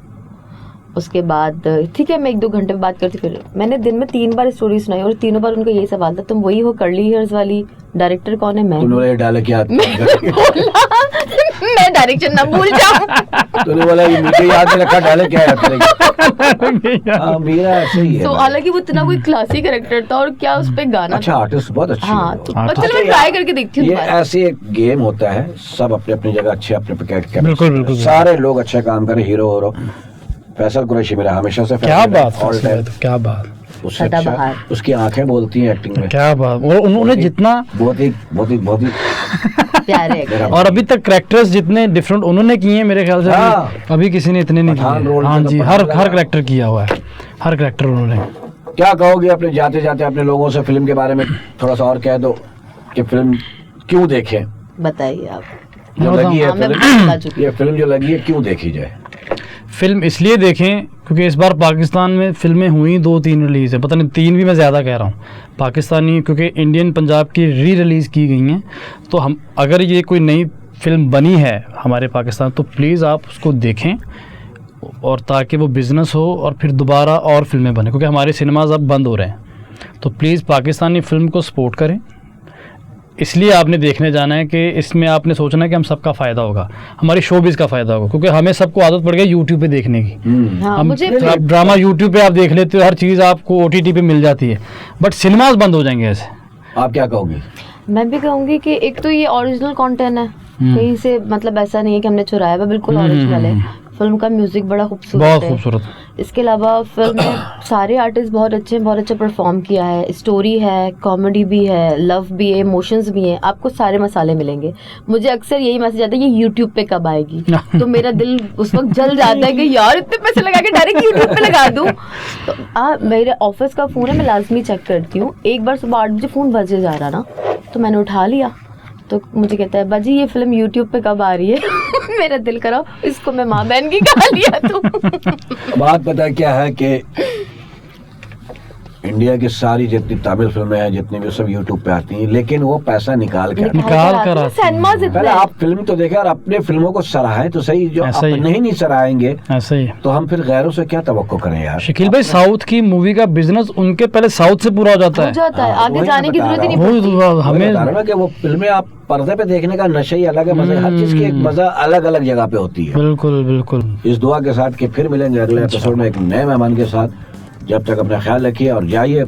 उसके बाद ठीक है मैं 1-2 घंटे में बात करती, फिर मैंने दिन में 3 बार स्टोरी सुनाई और तीनों बार उनका यही सवाल था, तुम वही हो कर्ली हेयर्स वाली, डायरेक्टर कौन है? मैं हूँ। तूने डाले क्या? मैं डायरेक्शन ना भूल जाऊं। तूने बोला ये मुझे याद नहीं रखा, डाले क्या याद करेगी? हाँ, मेरा ऐसे ही है। तो हालांकि वो इतना कोई क्लासी कैरेक्टर था और क्या उस पे गाना अच्छा था। आर्टिस्ट बहुत अच्छी हाँ है तो वो। चलो मैं ट्राई करके देखती हूँ ये दोबारा। ऐसे एक गेम होता है, सब अपने अपनी जगह अच्छे अपने पे बिल्कुल, बिल्कुल। सारे लोग अच्छा काम करें, हीरो फैसल कुरैशी मेरा हमेशा से क्या favorite है, बात all time। है, क्या बात, उससे अच्छा सदाबहार। उसकी आंखें बोलती हैं एक्टिंग में। क्या बात। और उन्होंने जितना बहुत ही प्यारे actor। मेरा और अभी तक करेक्टर्स जितने डिफरेंट उन्होंने किए हैं मेरे ख्याल से हाँ। अभी किसी ने इतने नहीं पठान किए। रोल हाँ में तो जी, पता हर लगा। हर करेक्टर किया हुआ है, हर करेक्टर उन्होंने। क्या कहोगे अपने जाते जाते अपने लोगों से फिल्म के बारे में थोड़ा सा और कह दो कि फिल्म क्यों देखें? बताइए आप। जो लगी है हाँ, मैं फिल्म, बता चुकी ये फिल्म जो लगी है क्यों देखी जाए? फिल्म इसलिए देखें क्योंकि इस बार पाकिस्तान में फिल्में हुई 2-3 रिलीज है, पता नहीं 3 भी मैं ज़्यादा कह रहा हूँ पाकिस्तानी, क्योंकि इंडियन पंजाब की रिलीज़ की गई हैं। तो हम अगर ये कोई नई फिल्म बनी है हमारे पाकिस्तान तो प्लीज़ आप उसको देखें, और ताकि वो बिज़नेस हो और फिर दोबारा और फिल्में बने, क्योंकि हमारे सिनेमाज अब बंद हो रहे हैं। तो प्लीज़ पाकिस्तानी फिल्म को सपोर्ट करें। इसलिए आपने देखने जाना है कि इसमें आपने सोचना है कि हम सबका फ़ायदा होगा, हमारी शोबिज़ का फ़ायदा होगा, क्योंकि हमें सबको आदत पड़ गई यूट्यूब पे देखने की। हाँ हम मुझे ड्रामा यूट्यूब पे आप देख लेते हो, हर चीज़ आपको OTT पे मिल जाती है, बट सिनेमाज बंद हो जाएंगे ऐसे। आप क्या कहोगे? मैं भी कहूंगी कि एक तो ये ओरिजिनल कंटेंट है, कहीं से मतलब ऐसा नहीं है कि हमने चुराया हुआ, बिल्कुल ओरिजिनल है। फिल्म का म्यूजिक बड़ा बहुत खूबसूरत है। खूबसूरत। इसके अलावा फिल्म में सारे आर्टिस्ट बहुत अच्छे हैं, बहुत अच्छा परफॉर्म किया है। स्टोरी है, कॉमेडी भी है, लव भी है, इमोशंस भी हैं, आपको सारे मसाले मिलेंगे। मुझे अक्सर यही मैसेज आता है कि यूट्यूब पे कब आएगी, तो मेरा दिल उस वक्त जल जाता है कि यार इतने पैसे लगा के डायरेक्ट यूट्यूब पे लगा दूं। तो मेरे ऑफिस का फ़ोन है, मैं लाजमी चेक करती हूँ। एक बार सुबह 8 बजे फ़ोन बजे जा रहा ना, तो मैंने उठा लिया, तो मुझे कहता है बाजी ये फिल्म यूट्यूब पे कब आ रही है? मेरा दिल करा इसको मैं माँ बहन की गालियाँ दूं। बात पता है क्या है कि इंडिया की सारी जितनी तमिल फिल्में हैं जितनी भी सब यूट्यूब पे आती हैं, लेकिन वो पैसा निकाल के आती हैं। निकाल कर आती हैं। सिनेमा जितना पहले है। आप फिल्म तो देखें और अपने फिल्मों को सराहें तो सही, जो ऐसा ही। अपने ही नहीं सराहेंगे ऐसे ही तो हम फिर गैरों से क्या तवक्को करें यार? शकील भाई, साउथ की मूवी का बिजनेस उनके पहले साउथ से पूरा हो जाता हो है। जाता है, हाँ, आगे वही जाने मैं की बता जरूरत ही रहा नहीं वो पड़ती। हमें बता रहा हूं ना कि वो फिल्में आप पर्दे पे देखने का नशा ही अलग है, मजा हर चीज की एक मजा अलग अलग जगह पे होती है। बिल्कुल बिल्कुल। इस दुआ के साथ कि फिर मिलेंगे अगले एपिसोड में एक नए मेहमान के साथ। जब तक अपना ख्याल रखिए और जाइए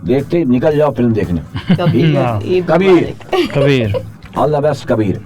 देखते निकल जाओ फिल्म देखने। ठीक है? कबीर, ईद कबीर मुबारक। Kabir. All the best Kabir.